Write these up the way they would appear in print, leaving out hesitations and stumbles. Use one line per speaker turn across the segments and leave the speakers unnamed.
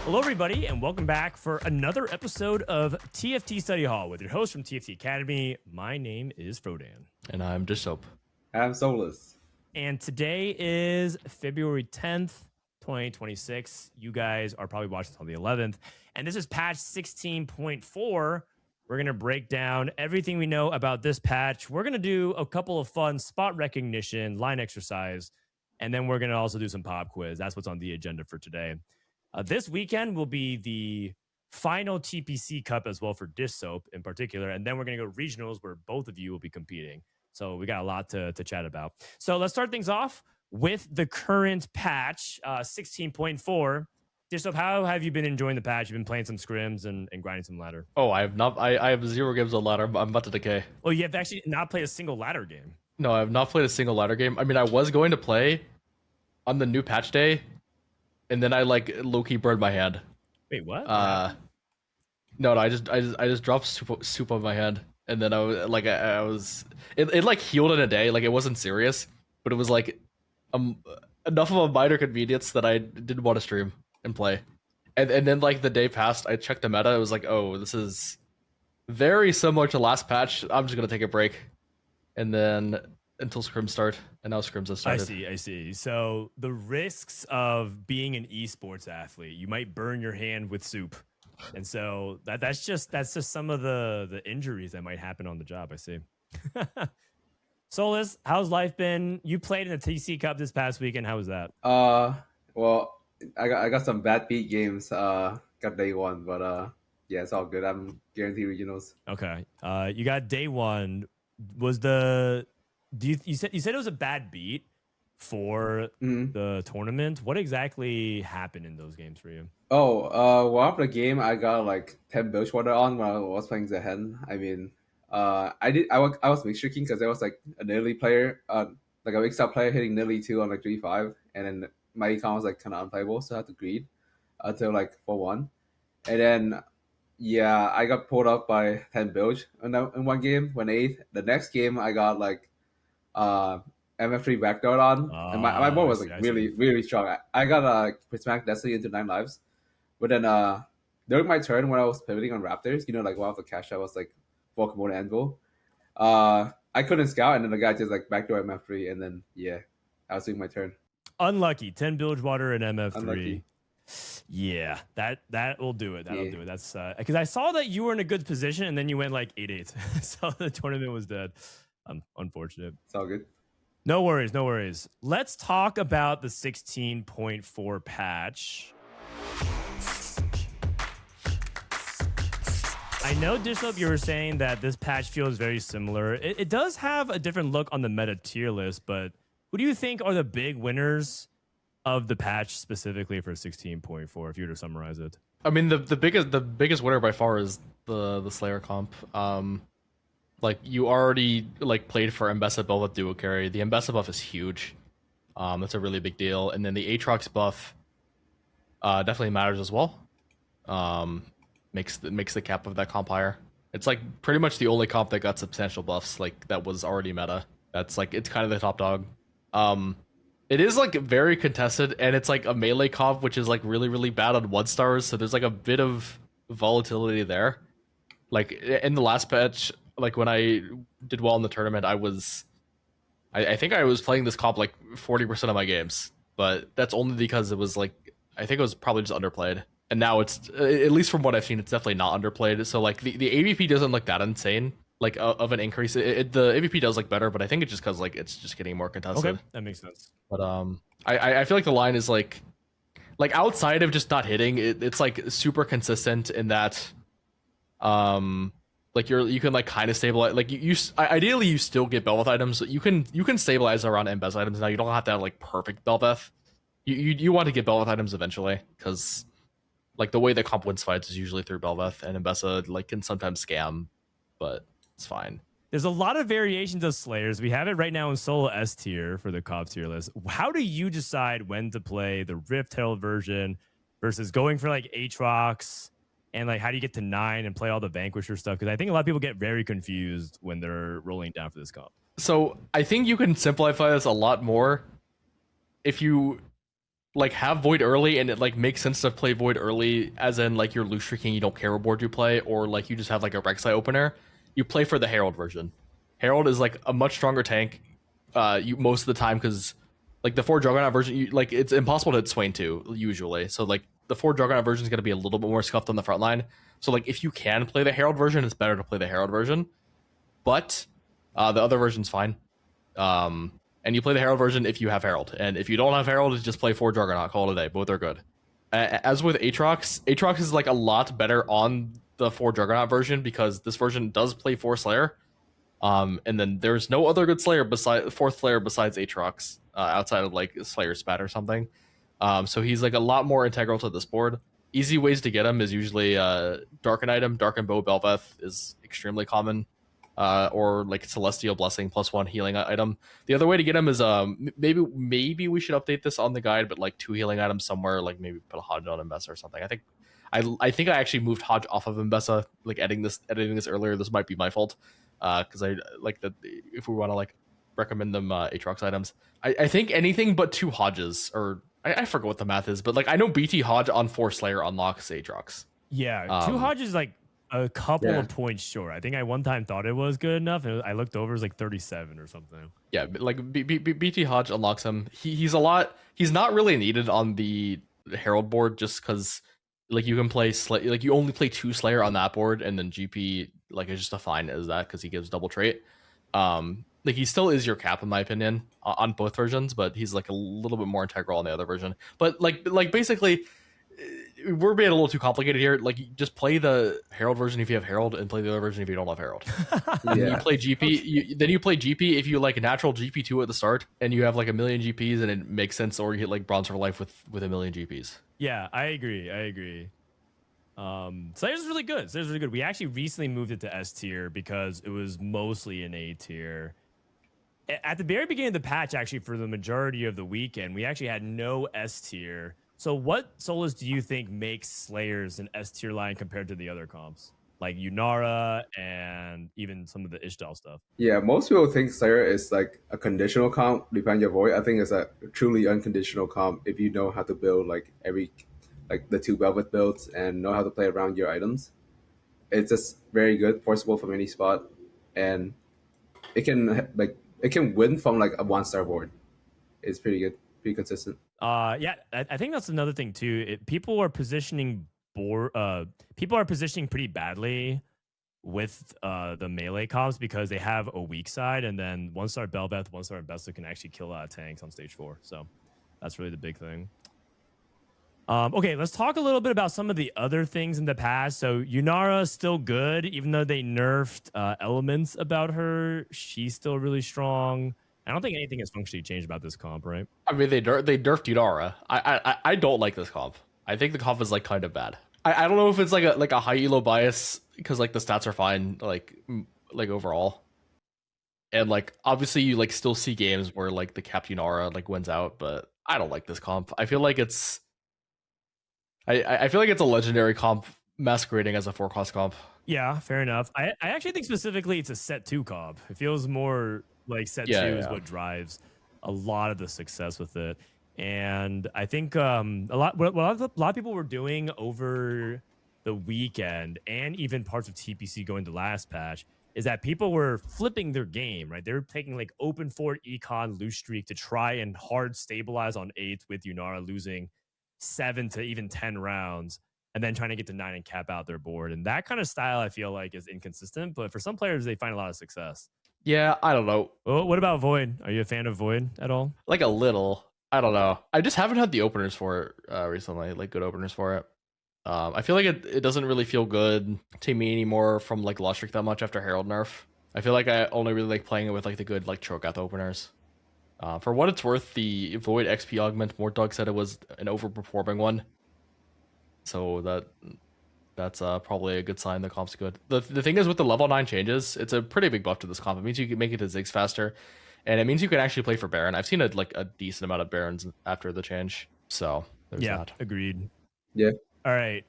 Hello, everybody, and welcome back for another episode of TFT Study Hall with your host from TFT Academy. My name is Frodan.
And I'm Dishsoap.
I'm Souless.
And today is February 10th, 2026. You guys are probably watching this on the 11th. And this is patch 16.4. We're going to break down everything we know about this patch. We're going to do a couple of fun spot recognition, line exercise, and then we're going to also do some pop quiz. That's what's on the agenda for today. This weekend will be the final TPC Cup as well for Dishsoap in particular. And then we're going to go regionals where both of you will be competing. So we got a lot to chat about. So let's start things off with the current patch, 16.4. Dishsoap, how have you been enjoying the patch? You've been playing some scrims and grinding some ladder.
Oh, I have not. I have 0 games on ladder. I'm about to decay.
Oh, you have actually not played a single ladder game.
No, I have not played a single ladder game. I mean, I was going to play on the new patch day, and then I like low-key burned my hand.
Wait, what?
No, I just dropped soup on my hand, and then I was like, I was it like healed in a day. Like it wasn't serious, but it was like enough of a minor convenience that I didn't want to stream and play. And then like the day passed, I checked the meta. It was like, oh, this is very similar to last patch. I'm just gonna take a break, and then until scrims start, and now scrims have started.
I see. So the risks of being an esports athlete, you might burn your hand with soup. And so that's just some of the injuries that might happen on the job. I see. Souless, how's life been? You played in the TC Cup this past weekend. How was that?
Well, I got some bad beat games. Got day one, but yeah, it's all good. I'm guaranteed regionals.
Okay. You got day one. Was you said it was a bad beat for the tournament? What exactly happened in those games for you?
Oh, well, after the game, I got like 10 bilge water on when I was playing Zehen. I mean, I was mix streaking because there was like an early player, like a mixed up player hitting nearly 2 on like 3-5, and then my econ was like kind of unplayable, so I had to greed until like 4-1, and then yeah, I got pulled up by 10 bilge in one game, went 8th. The next game, I got like MF3 backdoor on, and my board was like really strong. I got Prismatic Destiny into 9 lives, but then during my turn when I was pivoting on Raptors, like one of the cash I was like 4 Komodo Anvil, I couldn't scout, and then the guy just like backdoor MF3, and then yeah, I was doing my turn.
Unlucky. 10 bilge water and MF3.
Unlucky.
Yeah, that will do it. That'll do it. That's because I saw that you were in a good position and then you went like 8-8. So the tournament was dead. Unfortunate.
It's all good.
No worries. Let's talk about the 16.4 patch. I know, Dishsoap, you were saying that this patch feels very similar. It does have a different look on the meta tier list, but who do you think are the big winners of the patch specifically for 16.4, if you were to summarize it?
I mean, the biggest winner by far is the Slayer comp. Like you already like played for bel'veth bel'veth duo carry. The bel'veth buff is huge. That's a really big deal. And then the Aatrox buff definitely matters as well. Makes the cap of that comp higher. It's like pretty much the only comp that got substantial buffs like that was already meta. That's like it's kind of the top dog. It is like very contested, and it's like a melee comp, which is like really bad on 1-stars. So there's like a bit of volatility there. Like in the last patch, like when I did well in the tournament, I think I was playing this comp like 40% of my games, but that's only because it was like I think it was probably just underplayed. And now it's, at least from what I've seen, it's definitely not underplayed. So like the AVP doesn't look that insane, like of an increase. The AVP does look better, but I think it's just because like it's just getting more contested.
Okay, that makes sense.
But I feel like the line is like outside of just not hitting, it's like super consistent in that, like you can like kind of stabilize. Like you ideally you still get bel'veth items. You can stabilize around bel'veth items now. You don't have to have like perfect bel'veth. You want to get bel'veth items eventually because like the way that comp wins fights is usually through bel'veth, and bel'veth like can sometimes scam, but it's fine.
There's a lot of variations of Slayers. We have it right now in solo S tier for the comp tier list. How do you decide when to play the Rift Herald version versus going for like Aatrox? And like, how do you get to 9 and play all the Vanquisher stuff? Because I think a lot of people get very confused when they're rolling down for this comp.
So I think you can simplify this a lot more if you like have Void early, and it like makes sense to play Void early, as in like you're loose streaking, you don't care what board you play, or like you just have like a Rek'Sai opener. You play for the Herald version. Herald is like a much stronger tank, you most of the time, because like the 4 Juggernaut version, you, like it's impossible to hit Swain 2 usually. So like the 4 Juggernaut version is going to be a little bit more scuffed on the front line. So like if you can play the Herald version, it's better to play the Herald version. But the other version's fine. And you play the Herald version if you have Herald. And if you don't have Herald, just play 4 Juggernaut, call it a day. Both are good. As with Aatrox, Aatrox is like a lot better on the 4 Juggernaut version, because this version does play 4 Slayer. And then there's no other good Slayer besides 4th Slayer besides Aatrox, outside of like Slayer Spat or something. So he's like a lot more integral to this board. Easy ways to get him is usually Darken item. Darken Bow bel'veth is extremely common. Or like Celestial Blessing +1 healing item. The other way to get him is maybe we should update this on the guide, but like 2 healing items somewhere, like maybe put a Hodge on Mbessa or something. I think I actually moved Hodge off of Mbessa, like editing this earlier. This might be my fault, because I like that if we want to like recommend them Aatrox items. I think anything but 2 Hodges, or I forget what the math is, but like I know BT Hodge on 4 Slayer unlocks Aatrox.
Yeah, 2 Hodges like a couple of points short. I think I one time thought it was good enough, and I looked over, it was like 37 or something.
Yeah, like BT Hodge unlocks him. He's not really needed on the Herald board, just because like you can play like you only play 2 Slayer on that board, and then GP like is just a fine as that because he gives double trait. Like he still is your cap in my opinion on both versions, but he's like a little bit more integral on the other version. But like basically, we're being a little too complicated here. Like, just play the Herald version if you have Herald, and play the other version if you don't have Herald.
Yeah.
You play GP. Then you play GP if you like a natural GP2 at the start, and you have like 1 million GPs, and it makes sense. Or you hit like Bronze for Life with 1 million GPs.
Yeah, I agree. Slayer's really good. Slayer's really good. We actually recently moved it to S tier because it was mostly an A tier. At the very beginning of the patch, actually, for the majority of the weekend, we actually had no S tier. So what Souless do you think makes Slayers an S tier line compared to the other comps? Like Yunara and even some of the Ishtal stuff.
Yeah, most people think Slayer is like a conditional comp, depending on your void. I think it's a truly unconditional comp if you know how to build like the 2 bel'veth builds and know how to play around your items. It's just very good, forcible from any spot, and it can win from like a 1-star board. It's pretty good, pretty consistent.
Yeah, I think that's another thing too. People are positioning pretty badly with the melee comps because they have a weak side, and then 1-star bel'veth, 1-star Mbessa can actually kill tanks on stage 4. So that's really the big thing. Okay, let's talk a little bit about some of the other things in the past. So Yunara is still good, even though they nerfed elements about her. She's still really strong. I don't think anything has functionally changed about this comp, right?
I mean, they nerfed Yunara. I don't like this comp. I think the comp is like kind of bad. I don't know if it's like a high elo bias because like the stats are fine like overall, and like obviously you like still see games where like the capped Yunara like wins out, but I don't like this comp. I feel like it's I feel like it's a legendary comp masquerading as a 4-cost comp.
Yeah, fair enough. I actually think specifically it's a set 2 comp. It feels more like set 2 is what drives a lot of the success with it. And I think a lot of people were doing over the weekend and even parts of TPC going to last patch is that people were flipping their game, right? They were taking like open fort econ loose streak to try and hard stabilize on 8 with Yunara losing 7 to even 10 rounds and then trying to get to 9 and cap out their board. And that kind of style I feel like is inconsistent, but for some players they find a lot of success.
Yeah, I don't know.
Well, what about Void? Are you a fan of Void at all?
Like a little. I don't know. I just haven't had the openers for it recently, like good openers for it. I feel like it doesn't really feel good to me anymore from like Lost Streak that much after Herald nerf. I feel like I only really like playing it with like the good like Cho'Gath openers. For what it's worth, the Void XP augment, Mortdog said it was an overperforming one. So that's probably a good sign the comp's good. The thing is with the level 9 changes, it's a pretty big buff to this comp. It means you can make it to Ziggs faster, and it means you can actually play for Baron. I've seen a decent amount of Barons after the change. So there's that.
Agreed.
Yeah.
All right.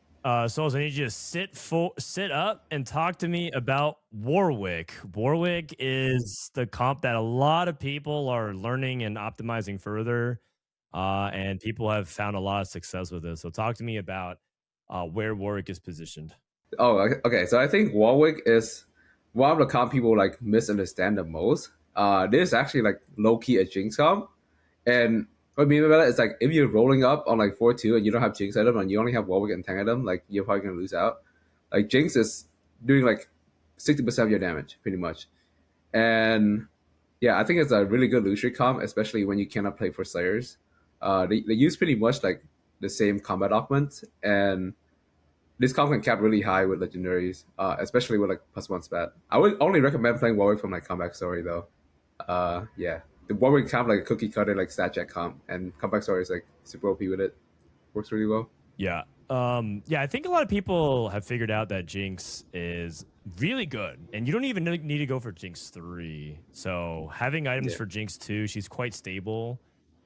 Souls, I need you to sit up and talk to me about Warwick. Warwick is the comp that a lot of people are learning and optimizing further. and people have found a lot of success with this. So talk to me about where Warwick is positioned.
Oh, okay. So I think Warwick is one of the comp people like misunderstand the most. This is actually like low key a Jinx comp, and what I mean by that is like if you're rolling up on like 4-2 and you don't have Jinx item and you only have Warwick and Tank item, like you're probably gonna lose out. Like Jinx is doing like 60% of your damage pretty much, and yeah, I think it's a really good illusory comp, especially when you cannot play for Slayers. They use pretty much like the same combat augment, and this comp can cap really high with legendaries, especially with like +1 spat. I would only recommend playing Warwick from like comeback story though. Yeah, the Warwick comp like a cookie cutter like stat check comp, and comeback story is like super OP with it. Works really well.
Yeah. Yeah, I think a lot of people have figured out that Jinx is really good, and you don't even need to go for Jinx 3. So having items for Jinx 2, she's quite stable.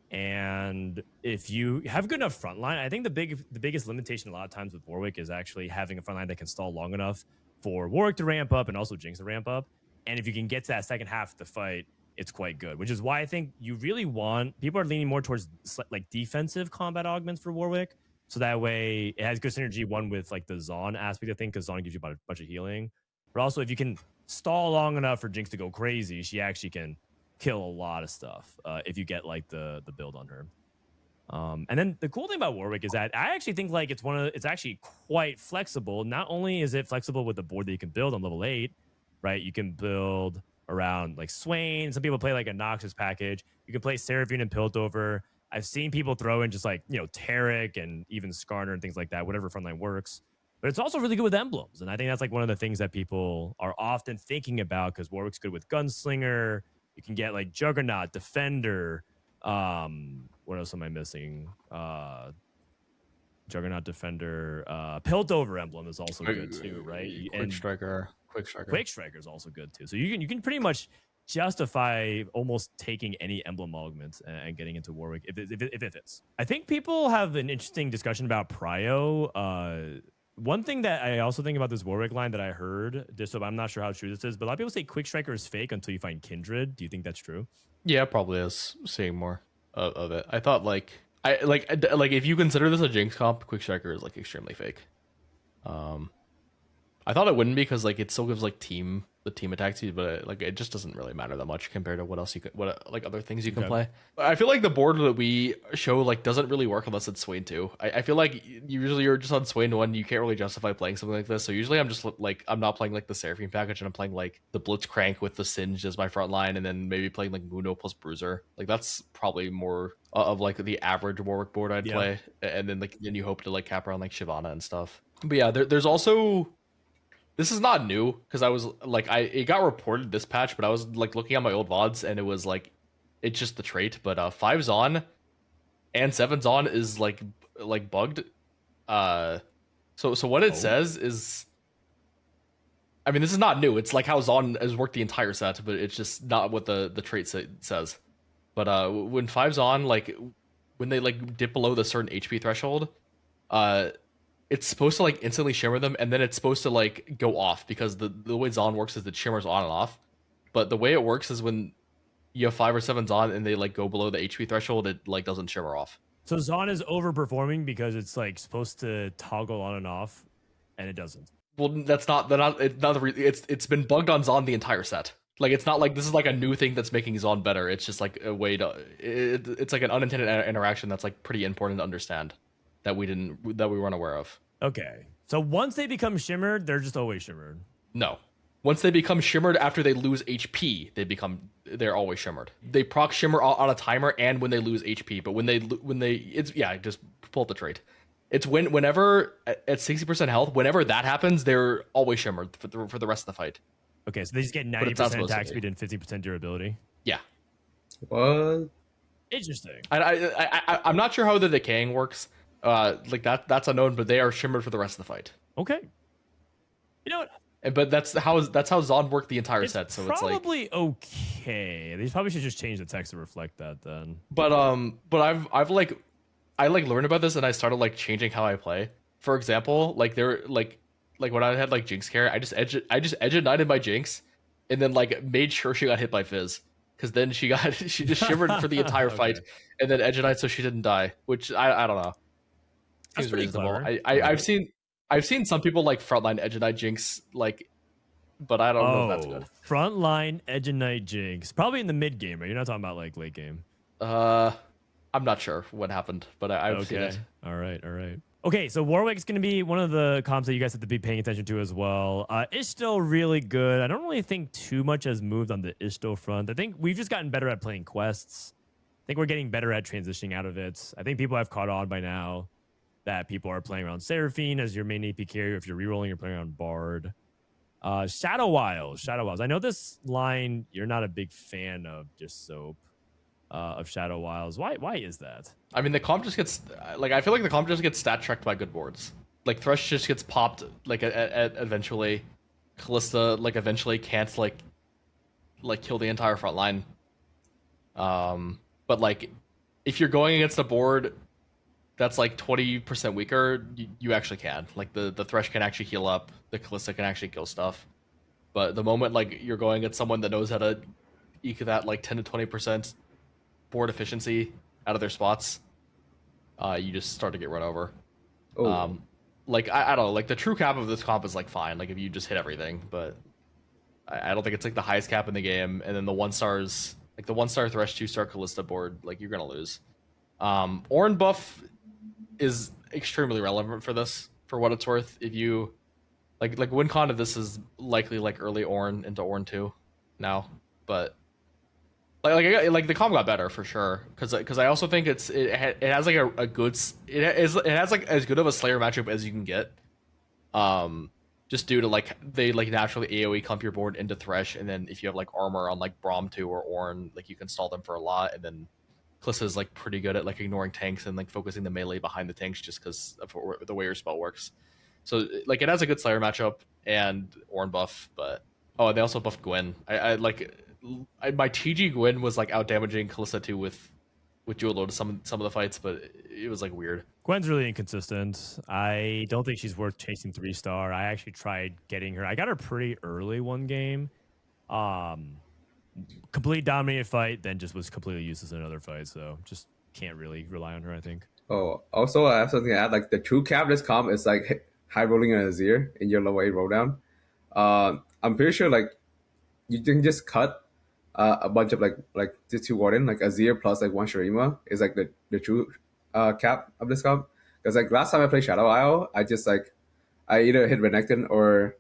And if you have good enough frontline, I think the biggest limitation a lot of times with Warwick is actually having a frontline that can stall long enough for Warwick to ramp up and also Jinx to ramp up. And if you can get to that second half of the fight, it's quite good, which is why I think you really want, people are leaning more towards like defensive combat augments for Warwick. So that way it has good synergy, one with like the Zon aspect of things, because Zon gives you a bunch of healing. But also if you can stall long enough for Jinx to go crazy, she actually can kill a lot of stuff if you get like the build on her. And then the cool thing about Warwick is that I actually think like it's actually quite flexible. Not only is it flexible with the board that you can build on level 8, right? You can build around like Swain. Some people play like a Noxus package. You can play Seraphine and Piltover. I've seen people throw in just like, Tarek and even Skarner and things like that, whatever frontline works. But it's also really good with emblems. And I think that's like one of the things that people are often thinking about, because Warwick's good with Gunslinger. You can get like Juggernaut, Defender. What else am I missing? Juggernaut, Defender. Piltover emblem is also good too, right?
Quick Striker.
Quick Striker is also good too. So you can pretty much justify almost taking any emblem augment and getting into Warwick if it fits. I think people have an interesting discussion about Prio. One thing that I also think about this Warwick line that I heard, Dishsoap, I'm not sure how true this is, but a lot of people say Quick Striker is fake until you find Kindred. Do you think that's true?
Yeah, probably is seeing more of it. I thought like if you consider this a Jinx comp, Quick Striker is like extremely fake. I thought it wouldn't be because like it still gives like the team attack to you, but like it just doesn't really matter that much compared to what else you could, like other things you can play. I feel like the board that we show like doesn't really work unless it's Swain 2. I feel like usually you're just on Swain 1, you can't really justify playing something like this. So usually I'm just like, I'm not playing like the Seraphine package, and I'm playing like the Blitzcrank with the Singe as my front line, and then maybe playing like Muno plus Bruiser. Like that's probably more of like the average Warwick board I'd play, and then you hope to like cap around like Shyvana and stuff. But yeah, there's also, this is not new because I was like, it got reported this patch, but I was like looking at my old VODs and it was like, it's just the trait. But 5's on and 7's on is like bugged. So what it says is, I mean, this is not new. It's like how Zon has worked the entire set, but it's just not what the trait says. But when 5's on, like when they like dip below the certain HP threshold, it's supposed to like instantly shimmer them, and then it's supposed to like go off, because the way Zon works is it shimmers on and off. But the way it works is when you have 5 or 7's on and they like go below the HP threshold, it like doesn't shimmer off.
So Zon is overperforming because it's like supposed to toggle on and off, and it doesn't.
Well, it's not it's been bugged on Zon the entire set. Like it's not like this is like a new thing that's making Zon better. It's just like a way to it's like an unintended interaction that's like pretty important to understand that we weren't aware of.
Okay. So once they become shimmered, they're just always shimmered.
No. Once they become shimmered after they lose HP, they're always shimmered. They proc shimmer on a timer and when they lose HP, but when they it's just pull up the trait. It's whenever at 60% health, whenever that happens, they're always shimmered for the rest of the fight.
Okay, so they just get 90% attack speed and 50% durability.
Yeah.
What?
Interesting.
I'm not sure how the decaying works. Like that's unknown, but they are shimmered for the rest of the fight.
Okay. You know what?
But that's how Zon worked the entire set. So it's
probably okay. They probably should just change the text to reflect that then.
But I learned about this and I started like changing how I play. For example, like there like when I had like Jinx care, I just edge knighted my Jinx, and then like made sure she got hit by Fizz, because then she just shivered for the entire fight, and then edge denied so she didn't die, which I don't know.
That's
Seems
pretty
reasonable.
clever.
I've seen some people like frontline edge denied jinx like, but I don't know if that's good.
Frontline edge and night jinx, probably in the mid game, right? You're not talking about like late game.
I'm not sure what happened, but I've seen it.
All right. Okay, so Warwick's going to be one of the comps that you guys have to be paying attention to as well. It's still really good. I don't really think too much has moved on the Ishto front. I think we've just gotten better at playing quests. I think we're getting better at transitioning out of it. I think people have caught on by now that people are playing around Seraphine as your main AP carrier. If you're rerolling, you're playing around Bard. Shadow Wilds. I know this line, you're not a big fan of Dishsoap. Of Shadow Wilds. Why is that?
I mean, the comp just gets like, I feel like the comp just gets stat checked by good boards. Like Thresh just gets popped like at eventually. Kalista like eventually can't like kill the entire front line. But like if you're going against a board that's like 20% weaker, you actually can. Like the Thresh can actually heal up. The Kalista can actually kill stuff. But the moment like you're going against someone that knows how to eke that like 10 to 20% board efficiency out of their spots, you just start to get run over. Like I don't know, like the true cap of this comp is like fine, like if you just hit everything, but I don't think it's like the highest cap in the game. And then the 1-stars, like the 1-star Thresh 2-star Kalista board, like you're gonna lose. Ornn buff is extremely relevant for this, for what it's worth. If you like win con of this is likely like early Ornn into Ornn 2 now, but like the comp got better for sure, because I also think it has like a good, it has like as good of a Slayer matchup as you can get, just due to like they like naturally AoE clump your board into Thresh, and then if you have like armor on like Braum 2 or Ornn, like you can stall them for a lot, and then Kalista is like pretty good at like ignoring tanks and like focusing the melee behind the tanks just because of the way your spell works. So like it has a good Slayer matchup and Ornn buff, but and they also buffed Gwen. My TG Gwen was like out damaging Kalista 2 with Jewel Load some of the fights, but it was like weird.
Gwen's really inconsistent. I don't think she's worth chasing 3-star. I actually tried getting her. I got her pretty early one game. Complete dominated fight, then just was completely useless in another fight. So just can't really rely on her, I think.
Oh, also I have something to add. Like the true cap this comp is like high rolling an Azir in your low A roll down. I'm pretty sure like you can just cut a bunch of like the 2 Warden, like Azir plus like 1 Shurima is like the true cap of this comp. Because like last time I played Shadow Isle, I just like I either hit Renekton or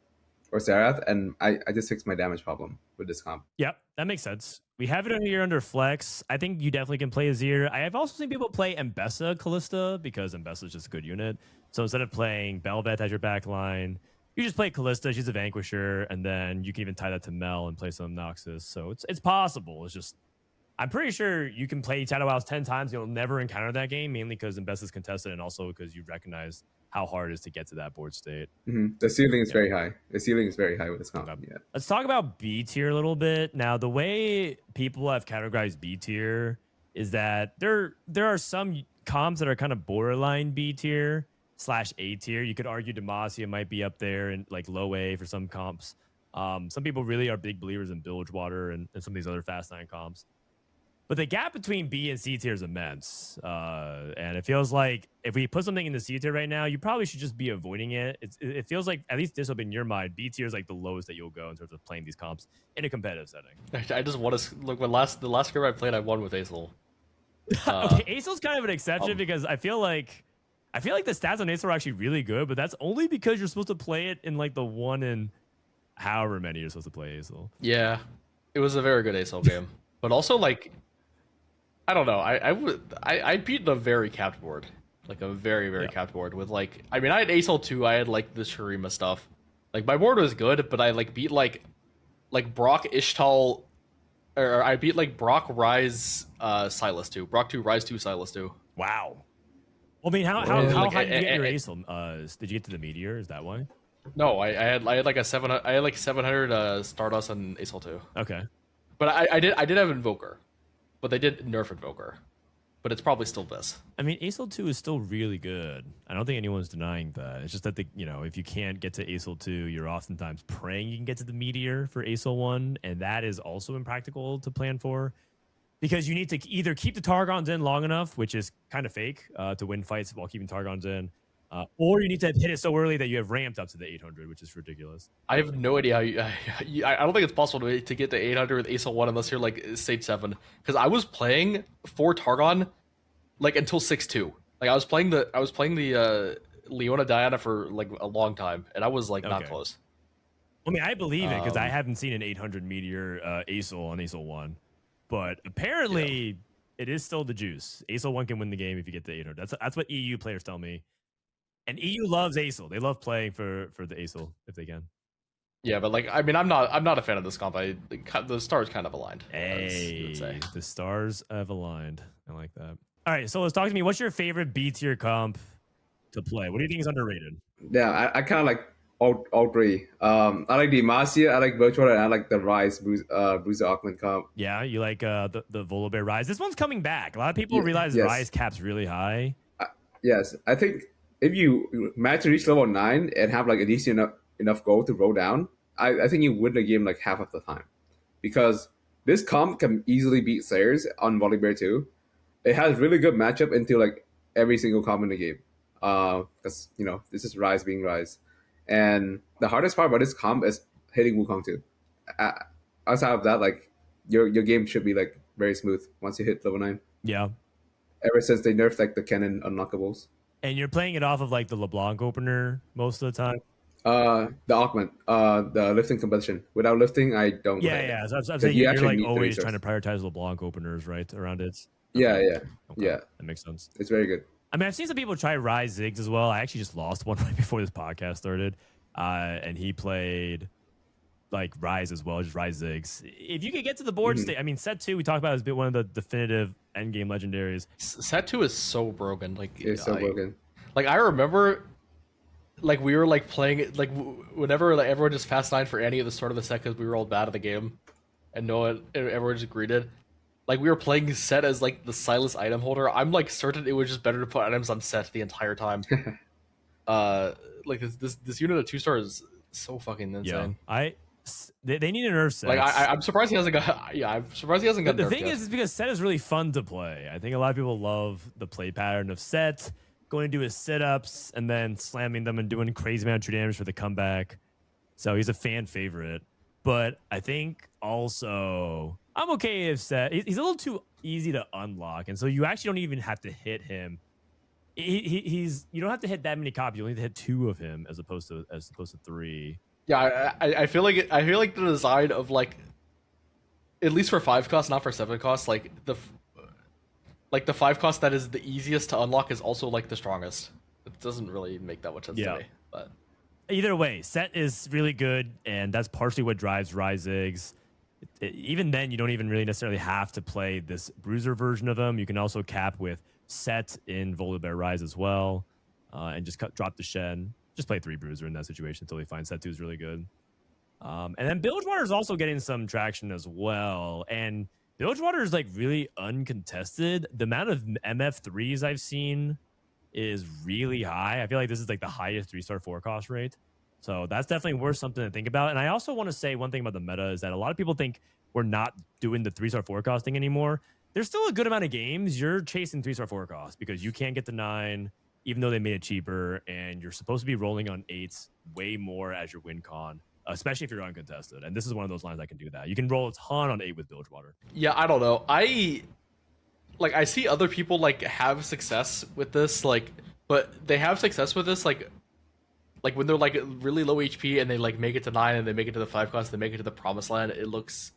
Serath, and I just fixed my damage problem with this comp.
Yep, that makes sense. We have it here under Flex. I think you definitely can play Azir. I have also seen people play Mbessa Kalista because Mbessa is just a good unit. So instead of playing bel'veth as your back line, you just play Kalista. She's a Vanquisher, and then you can even tie that to Mel and play some Noxus. So it's possible. It's just I'm pretty sure you can play Shadow Isles 10 times. You'll never encounter that game, mainly because Mbessa is contested, and also because you recognize how hard it is to get to that board state.
Mm-hmm. The ceiling is very high. The ceiling is very high with this comp.
Okay.
Yeah.
Let's talk about B tier a little bit. Now, the way people have categorized B tier is that there are some comps that are kind of borderline B tier / A tier. You could argue Demacia might be up there in like low A for some comps. Some people really are big believers in Bilgewater and some of these other Fast 9 comps. But the gap between B and C tier is immense. And it feels like if we put something in the C tier right now, you probably should just be avoiding it. It feels like, at least this will be in your mind, B tier is like the lowest that you'll go in terms of playing these comps in a competitive setting.
I just want to look, the last game I played, I won with Aesol.
Okay, Aesol's kind of an exception because I feel like the stats on Aesol are actually really good, but that's only because you're supposed to play it in like the 1 in however many you're supposed to play Aesol.
Yeah, it was a very good Aesol game. But also, like, I don't know. I beat the very capped board, like a very capped board with like. I mean, I had Aesol 2. I had like the Shurima stuff. Like my board was good, but I like beat like Brock Ishtal, or I beat like Brock Rise Silas 2. Brock 2 Rise 2 Silas 2.
Wow. Well, I mean, how high did you get your Aesol? Did you get to the Meteor? Is that why?
No, I had like a 700. I had like 700 Stardust and Aesol 2.
Okay.
But I did have Invoker. But they did nerf Invoker. but it's probably still this.
I mean, ASOL 2 is still really good. I don't think anyone's denying that. It's just that if you can't get to ASOL 2, you're oftentimes praying you can get to the Meteor for ASOL 1, and that is also impractical to plan for because you need to either keep the Targons in long enough, which is kind of fake, to win fights while keeping Targons in, or you need to hit it so early that you have ramped up to the 800, which is ridiculous.
I have no idea how I don't think it's possible to get to 800 with ASOL 1 unless you're like stage 7. Because I was playing for Targon like until 6-2. Like I was playing the Leona Diana for like a long time, and I was like not close.
I mean, I believe it because I haven't seen an 800 Meteor ASOL on ASOL 1. But apparently, it is still the juice. ASOL 1 can win the game if you get to 800. That's what EU players tell me. And EU loves ASOL. They love playing for the ASOL if they can.
Yeah, but like I mean, I'm not a fan of this comp. The stars kind of aligned.
Hey, the stars have aligned. I like that. All right, so let's talk to me. What's your favorite B tier comp to play? What do you think is underrated?
Yeah, I kind of like all three. I like the Marcia, I like Bel'veth, and I like the Rise Bruiser Augment comp.
Yeah, you like the Volibear Rise. This one's coming back. A lot of people realize Rise cap's really high.
Yes, I think if you manage to reach level 9 and have like a decent enough gold to roll down, I think you win the game like half of the time. Because this comp can easily beat Slayers on Volibear too. It has really good matchup into like every single comp in the game. Because this is Rise being Rise. And the hardest part about this comp is hitting Wukong too. Outside of that, like your game should be like very smooth once you hit level 9.
Yeah.
Ever since they nerfed like the cannon unlockables.
And you're playing it off of like the LeBlanc opener most of the time.
The augment, the lifting competition. Without lifting, I don't.
Yeah. So I'm saying you're like always trying to prioritize LeBlanc openers, right? Around it.
Okay. Yeah.
That makes sense.
It's very good.
I mean, I've seen some people try Rise Ziggs as well. I actually just lost one right before this podcast started, and he played like Rise as well, just Rise Ziggs. If you could get to the board state, I mean, set 2 we talked about has been one of the definitive endgame legendaries.
Set 2 is so broken. Like
it's so broken.
Like I remember, like we were like playing it like whenever like everyone just fast 9 for any of the start of the set because we were all bad at the game, and everyone just greeted. Like we were playing set as like the Silas item holder. I'm like certain it was just better to put items on set the entire time. Like this unit of 2-star is so fucking insane.
Yeah, they need a nerf set.
Like I'm surprised he hasn't got. Yeah, I'm surprised he hasn't got.
The thing is because set is really fun to play. I think a lot of people love the play pattern of set, going to do his sit-ups and then slamming them and doing crazy amount of true damage for the comeback. So he's a fan favorite. But I think also I'm okay if set. He's a little too easy to unlock, and so you actually don't even have to hit him. You don't have to hit that many copies. You only have to hit 2 of him as opposed to 3.
Yeah, I feel like the design of like, at least for 5 cost, not for 7 cost, like the 5 cost that is the easiest to unlock is also like the strongest. It doesn't really make that much sense to me. But
either way, set is really good, and that's partially what drives Rise Ziggs. Even then, you don't even really necessarily have to play this Bruiser version of him. You can also cap with set in Volibear Rise as well, and just drop the Shen. Just play 3 Bruiser in that situation until we find set 2 is really good. And then Bilgewater is also getting some traction as well. And Bilgewater is like really uncontested. The amount of MF3s I've seen is really high. I feel like this is like the highest 3-star 4-cost rate. So that's definitely worth something to think about. And I also want to say one thing about the meta is that a lot of people think we're not doing the 3-star 4-costing anymore. There's still a good amount of games you're chasing 3-star 4-cost because you can't get the 9, even though they made it cheaper, and you're supposed to be rolling on 8s way more as your win con, especially if you're uncontested. And this is one of those lines that can do that. You can roll a ton on 8 with Bilgewater.
Yeah, I don't know. I see other people like have success with this, like, but they have success with this like when they're like really low HP and they like make it to 9 and they make it to the 5 cost, they make it to the promised land. It looks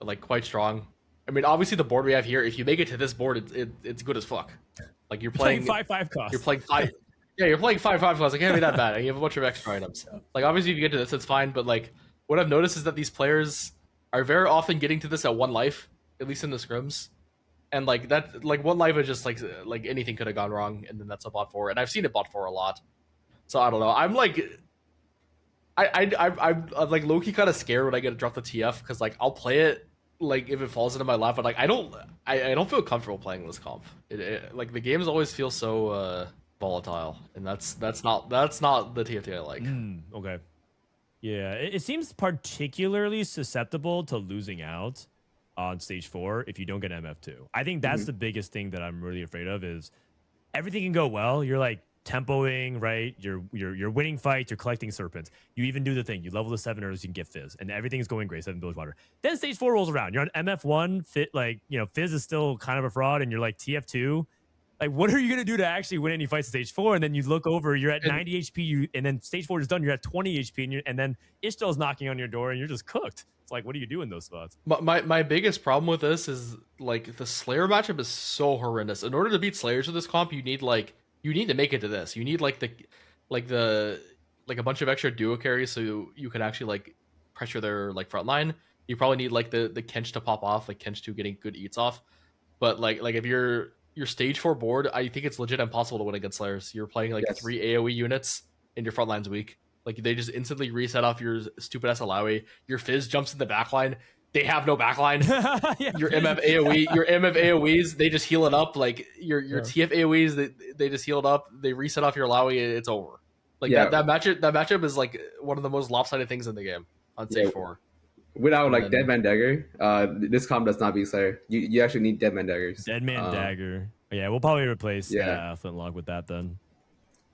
like quite strong. I mean, obviously the board we have here, if you make it to this board, it's good as fuck. Like you're playing
5/5 cost.
You're playing 5. Yeah, you're playing 5/5 cost. It can't be that bad. And you have a bunch of extra items. Like obviously, if you get to this, it's fine. But like, what I've noticed is that these players are very often getting to this at 1 life, at least in the scrims. And like that, like 1 life is just like anything could have gone wrong, and then that's a bot 4. And I've seen it bot 4 a lot. So I don't know. I'm like, I'm like low key kind of scared when I get to drop the TF because like I'll play it like if it falls into my lap, but like I don't feel comfortable playing this comp. Like the games always feel so volatile, and that's not the TFT I like.
Okay. Yeah, it seems particularly susceptible to losing out on stage 4 if you don't get MF2. I think that's the biggest thing that I'm really afraid of is everything can go well. You're like tempoing, right? You're winning fights, you're collecting serpents. You even do the thing. You level to 7 early, so you can get Fizz. And everything's going great, 7 billion water. Then stage 4 rolls around. You're on MF1, Fizz is still kind of a fraud, and you're like TF2. Like, what are you going to do to actually win any fights at stage 4? And then you look over, you're at 90 HP, and then stage 4 is done, you're at 20 HP, and then Ishtal's knocking on your door, and you're just cooked. It's like, what do you do in those spots?
My biggest problem with this is, like, the Slayer matchup is so horrendous. In order to beat Slayers with this comp, you need to make it to this. You need, like a bunch of extra duo carries so you can actually, like, pressure their, like, front line. You probably need, like, the Kench to pop off, like, Kench 2 getting good eats off. But, like if your stage 4 board, I think it's legit impossible to win against Slayers. You're playing like 3 AoE units and your front line's weak. Like they just instantly reset off your stupid ass Alawi. Your Fizz jumps in the backline. They have no backline. Yeah. Your MF AoEs, they just heal it up. Like your TF AoEs, they just heal it up. They reset off your Alawi, it's over. Like that matchup is like one of the most lopsided things in the game on stage 4.
Without like Deadman Dagger, this comp does not beat Slayer. You actually need Deadman Daggers.
Deadman Dagger. Yeah, we'll probably replace Flintlock with that then.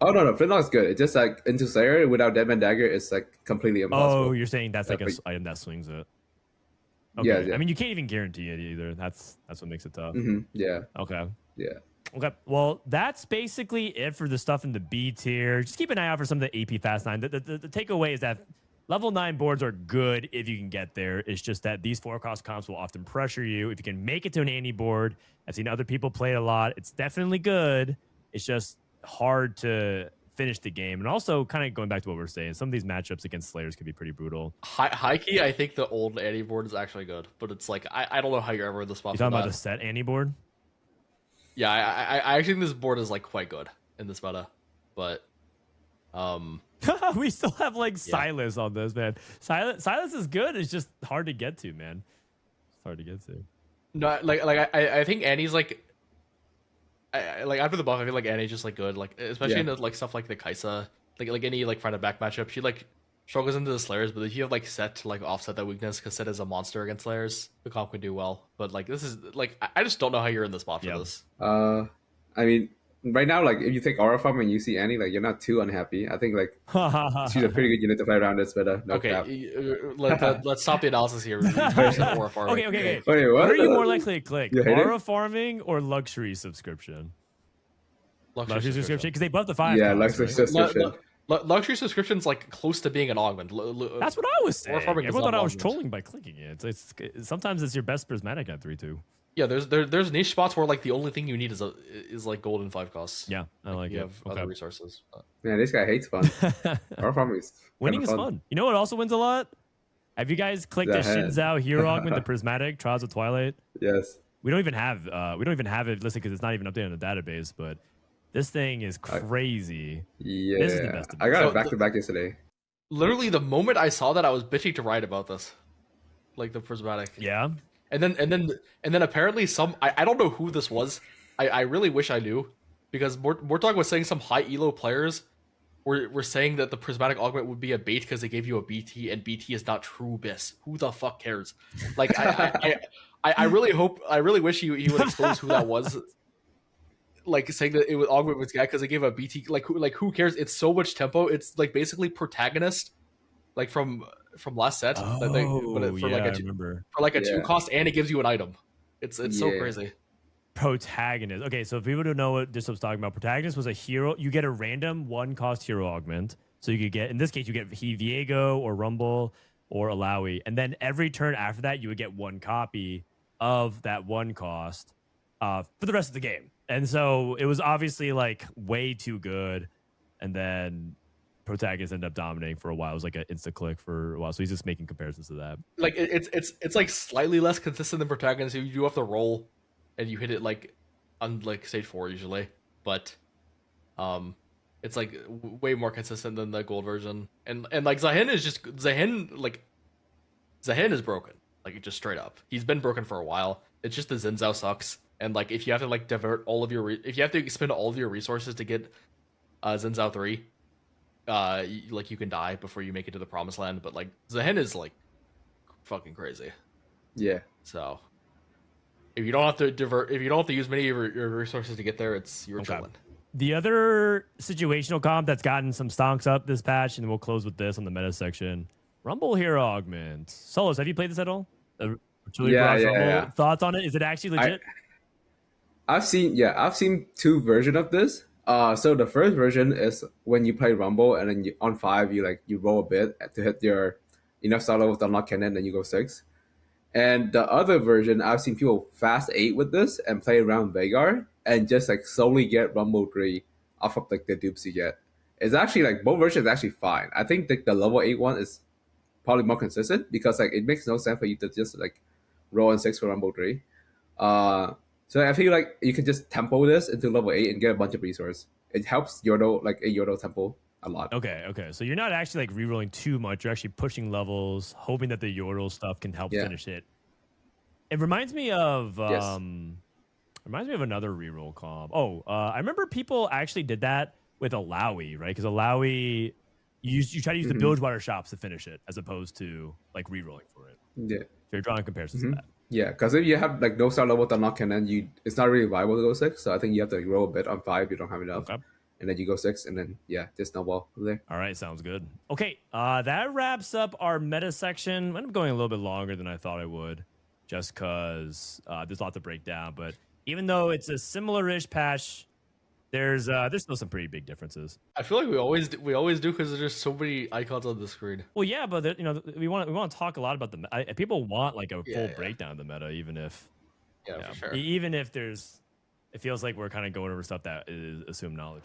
Oh no, Flintlock's good. It's just like into Slayer without Deadman Dagger, it's like completely impossible.
Oh, you're saying that's like an item that swings it. Okay. Yeah. I mean, you can't even guarantee it either. That's what makes it tough.
Yeah.
Okay.
Yeah.
Okay. Well, that's basically it for the stuff in the B tier. Just keep an eye out for some of the AP Fast 9. The takeaway is that level 9 boards are good if you can get there. It's just that these 4-cost comps will often pressure you. If you can make it to an Annie board, I've seen other people play it a lot. It's definitely good. It's just hard to finish the game. And also, kind of going back to what we were saying, some of these matchups against Slayers can be pretty brutal.
High key, I think the old Annie board is actually good, but it's like I don't know how you're ever in the spot.
You talking about the set Annie board?
Yeah, I actually think this board is like quite good in this meta, but
we still have like Silas on this, man. Silas is good. It's just hard to get to, man. It's hard to get to.
No, I think Annie's like, like after the buff, I feel like Annie's just like good, like especially in the, like stuff like the Kaisa, like any like front and back matchup. She like struggles into the Slayers, but if you have like Set to like offset that weakness, because Set is a monster against Slayers, the comp can do well. But like this is like I just don't know how you're in the spot for this.
I mean, right now, like if you take Aura Farm and you see Annie, like you're not too unhappy. I think like she's a pretty good unit to play around this better. No
okay, let's stop the analysis here.
Aura farming. Okay. Wait, what are you more likely to click? Aura farming or luxury subscription? Luxury subscription, because they buffed the 5.
Yeah, luxury subscription.
Luxury subscription's like close to being an augment.
That's what I was saying. Everyone thought I was trolling by clicking it. It's sometimes it's your best prismatic at 3-2.
Yeah, there's niche spots where like the only thing you need is like gold and 5 costs.
Yeah, I like
you
it.
have other resources.
Man, this guy hates fun. Our farming is
winning is fun. You know what also wins a lot? Have you guys clicked the Shinzao Hero Augment, the Prismatic Trials of Twilight?
Yes.
We don't even have it listed because it's not even updated on the database. But this thing is crazy.
Yeah,
this is the best.
I got it back to back yesterday.
Literally, the moment I saw that, I was bitching to write about this, like the Prismatic.
Yeah.
And then apparently I don't know who this was. I really wish I knew, because Mortog was saying some high elo players were saying that the Prismatic Augment would be a bait because they gave you a BT, and BT is not true BIS. Who the fuck cares? Like I really wish he would expose who that was. Like saying that it would augment with guy because they gave a BT. Like who cares? It's so much tempo. It's like basically protagonist, like from last set.
Oh,
for like a 2-cost, and it gives you an item. It's so crazy.
Protagonist. Okay, so if people don't know what Dishsoap's talking about, Protagonist was a hero. You get a random 1-cost hero augment. So you could get, in this case, you get Viego or Rumble or Alawi. And then every turn after that, you would get 1 copy of that 1 cost for the rest of the game. And so it was obviously like way too good. And then Protagonist ended up dominating for a while. It was like an insta click for a while. So he's just making comparisons to that.
Like it's like slightly less consistent than Protagonist. You do have to roll and you hit it like on like stage 4 usually. But it's like way more consistent than the gold version. And like Zahin is broken. like just straight up. He's been broken for a while. It's just the Zinzao sucks, and like if you have to like divert all of your if you have to spend all of your resources to get Zinzao 3, like you can die before you make it to the promised land. But like Zehen is like fucking crazy.
Yeah.
So if you don't have to divert, if you don't have to use many of your resources to get there, you're chilling.
The other situational comp that's gotten some stonks up this patch, and we'll close with this on the meta section. Rumble Hero Augment. Souless, have you played this at all?
Yeah.
Thoughts on it? Is it actually legit?
I've seen two versions of this. So the first version is when you play Rumble and then on 5 you roll a bit to hit your enough star level to unlock cannon, then you go 6. And the other version, I've seen people fast 8 with this and play around Vagar and just like slowly get Rumble 3 off of like the dupes you get. It's actually like both versions is actually fine. I think the level 8 one is probably more consistent because like it makes no sense for you to just like roll on 6 for Rumble 3. So I feel like you can just tempo this into level 8 and get a bunch of resources. It helps Yordle, like a Yordle tempo, a lot.
Okay. So you're not actually like rerolling too much. You're actually pushing levels, hoping that the Yordle stuff can help finish it. It reminds me of another reroll comp. I remember people actually did that with Alawi, right? Because Alawi, you try to use the Bilgewater shops to finish it as opposed to like rerolling for it.
Yeah.
So you're drawing comparisons to that.
Yeah, because if you have like no star level to unlock cannon, it's not really viable to go 6. So I think you have to like, roll a bit on 5. You don't have enough.
Okay.
And then you go 6, and then just snowball from there.
All right, sounds good. Okay, that wraps up our meta section. I ended up going a little bit longer than I thought I would, just because there's a lot to break down. But even though it's a similar-ish patch, there's still some pretty big differences.
I feel like we always do because there's just so many icons on the screen.
Well, yeah, but we want to talk a lot about the people want like a full breakdown of the meta, even if
for sure.
Even if it feels like we're kind of going over stuff that is assumed knowledge.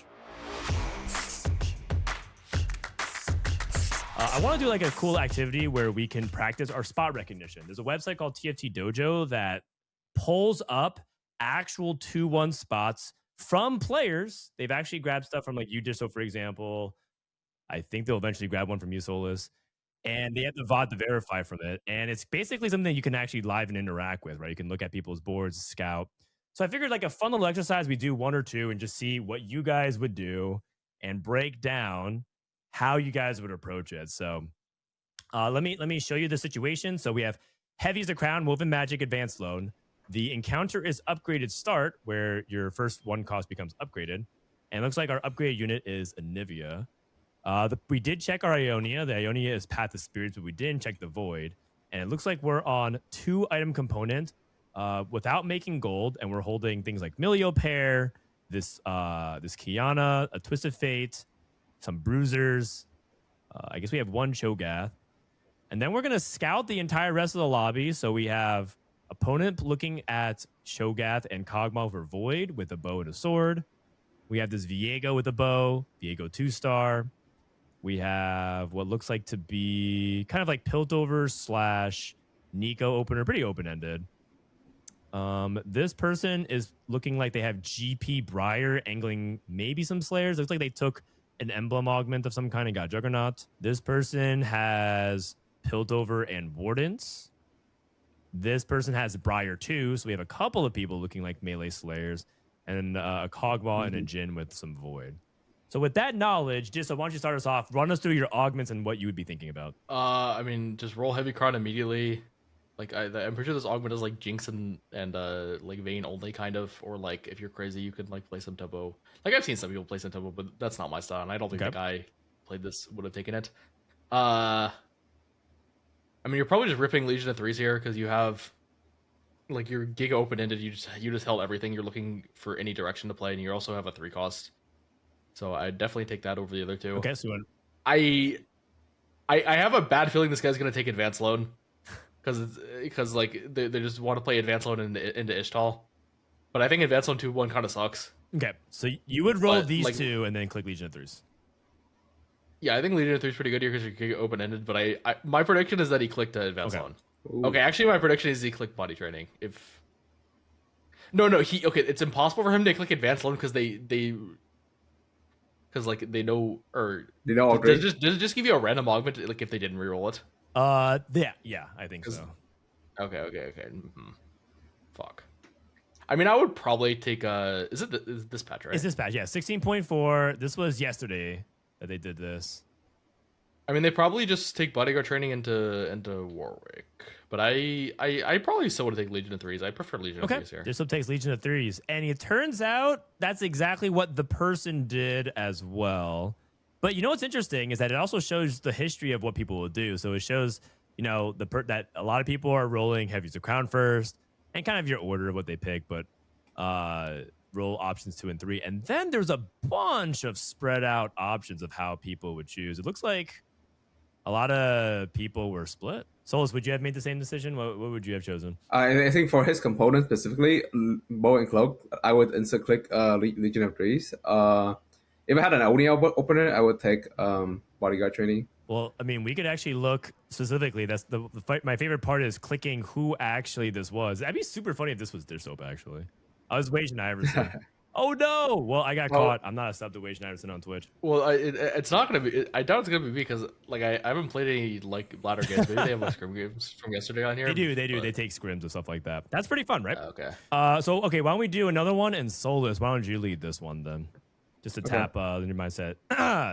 I want to do like a cool activity where we can practice our spot recognition. There's a website called TFT Dojo that pulls up actual 2-1 spots from players. They've actually grabbed stuff from like you, Dishsoap, for example. I think they'll eventually grab one from you, Souless. And they have the VOD to verify from it. And it's basically something you can actually live and interact with, right? You can look at people's boards, scout. So I figured like a fun little exercise, we do 1 or 2 and just see what you guys would do and break down how you guys would approach it. So let me show you the situation. So we have Heavy's the Crown, Woven Magic, Advanced Loan. The encounter is Upgraded Start, where your first 1 cost becomes upgraded. And it looks like our upgraded unit is Anivia. We did check our Ionia. The Ionia is Path of Spirits, but we didn't check the Void. And it looks like we're on 2 item component without making gold, and we're holding things like Milio Pair, this Kiana, a Twisted Fate, some Bruisers. I guess we have 1 Cho'Gath. And then we're going to scout the entire rest of the lobby. So we have opponent looking at Cho'Gath and Kog'Maw for Void with a bow and a sword. We have this Viego with a bow, Viego 2-star. We have what looks like to be kind of like Piltover / Nico opener, pretty open-ended. This person is looking like they have GP Briar angling maybe some Slayers. Looks like they took an emblem augment of some kind and got Juggernaut. This person has Piltover and Wardens. This person has Briar 2, so we have a couple of people looking like melee Slayers, and a Kog'Maw and a Jhin with some Void. So with that knowledge, Dishsoap, why don't you start us off? Run us through your augments and what you would be thinking about.
I mean, just roll Heavy Crown immediately. Like I'm pretty sure this augment is like Jinx and like Vayne only kind of, or like if you're crazy, you could like play some Tempo. Like I've seen some people play some Tempo, but that's not my style, and I don't think the guy played this would have taken it. I mean, you're probably just ripping Legion of Threes here because you have like your Giga open-ended. You just held everything. You're looking for any direction to play, and you also have a 3 cost. So I definitely take that over the other 2.
Okay, so
I have a bad feeling this guy's gonna take Advanced Loan because like they just want to play Advanced Loan into Ishtal, but I think Advanced Loan 2-1 kind of sucks.
Okay, so you would roll these like, 2 and then click Legion of Threes.
Yeah, I think Legion of Threes pretty good here because you're open-ended, but I my prediction is that he clicked Advanced Loan.
Ooh.
Okay, actually my prediction is he clicked Body Training. It's impossible for him to click Advanced Loan because because like they know does it just give you a random augment like if they didn't reroll it?
Yeah, I think so.
Okay. Fuck. I mean, I would probably take is this patch, right?
Is this patch? Yeah, 16.4. This was yesterday that they did this.
I mean, they probably just take bodyguard training into Warwick, but I probably still would take Legion of Threes. I prefer Legion of Threes here.
Dishsoap takes Legion of Threes, and it turns out that's exactly what the person did as well. But you know what's interesting is that it also shows the history of what people will do. So it shows, you know, that a lot of people are rolling Heavies of Crown first, and kind of your order of what they pick, but roll options 2 and 3, and then there's a bunch of spread out options of how people would choose. It looks like a lot of people were split. Souless, would you have made the same decision? What would you have chosen?
I think for his component specifically, bow and cloak, I would instant click Legion of Threes. If I had an Oni opener, I would take bodyguard training.
Well, I mean, we could actually look specifically. That's the fight. My favorite part is clicking who actually this was. That'd be super funny if this was Dishsoap, actually. I was Wage Iverson. Oh no! Well, I got caught. I'm not a sub to Wage Iverson on Twitch.
Well, it's not gonna be. I doubt it's gonna be me because like I haven't played any like ladder games. Maybe they have like scrim games from yesterday on here.
They do. They take scrims and stuff like that. That's pretty fun, right?
Okay.
So why don't we do another one? And Souless, why don't you lead this one then? Just to tap in your mindset.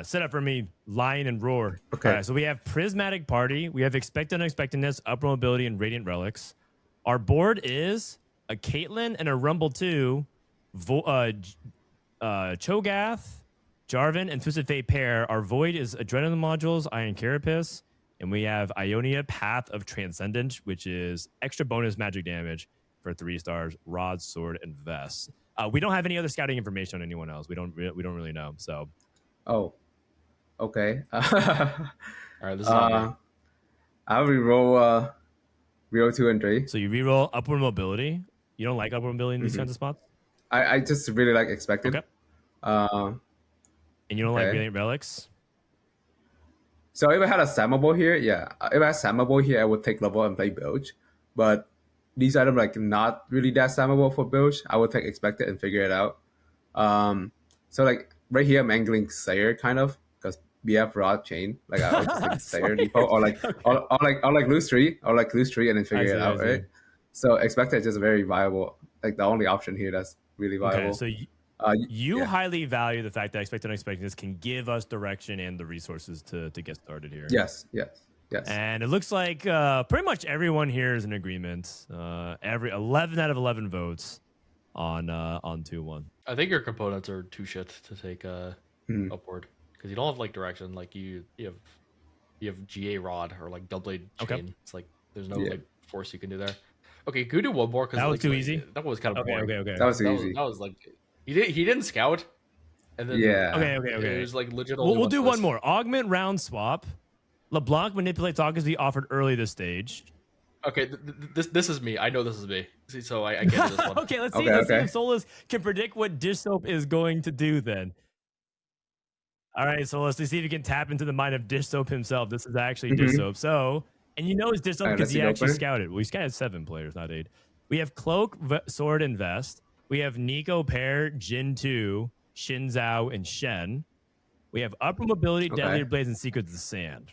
Set up for me, Lion and Roar.
Okay.
All right, so we have Prismatic Party. We have Expect Unexpectedness, Upper Mobility, and Radiant Relics. Our board is a Caitlyn and a Rumble 2, Cho'Gath, Jarvan, and Twisted Fate pair. Our Void is Adrenaline Modules, Iron Carapace. And we have Ionia, Path of Transcendence, which is extra bonus magic damage for 3 stars, Rod, Sword, and Vest. We don't have any other scouting information on anyone else. We don't really know. So,
oh, okay.
All right, this is
I'll reroll 2 and 3.
So you reroll Upward Mobility. You don't like Upward Mobility in these kinds of spots.
I just really like Expected.
Okay.
And
you don't like Radiant Relics.
So if I had a Samable here, if I had Samable here, I would take level and play Bilge. But these items like not really that Samable for Bilge. I would take Expected and figure it out. So like right here, I'm angling Slayer kind of because BF Rod Chain. Like I would just take Slayer default or like or like lose 3 and then figure it out, right? So Expected is just very viable. Like the only option here that's really viable.
Okay, so you highly value the fact that Expect Unexpectedness can give us direction and the resources to get started here.
Yes.
And it looks like pretty much everyone here is in agreement. Every 11 out of 11 votes on 2-1.
I think your components are too shit to take upward because you don't have like direction. Like you have GA Rod or like Double Blade Chain.
Okay.
It's like there's no like force you can do there. Okay, can we do one more? Because
that was too easy.
That was kind of boring.
Okay.
That was easy.
That was like he didn't scout. And then
Okay.
It was like legit.
We'll do one more. Augment round swap. LeBlanc manipulates August be offered early this stage.
Okay, this is me. I know this is me. See, so I get this one.
Okay, let's see if Souless can predict what Dishsoap is going to do then. All right, Souless, let's see if you can tap into the mind of Dishsoap himself. This is actually Dishsoap. So, and you know it's Dishsoap because he actually scouted. Well, he scouted 7 players, not 8. We have Cloak, Sword, and Vest. We have Nico, Pear, Jin 2, Xin Zhao, and Shen. We have Upper Mobility, Deadly Blades, and Secrets of the Sand.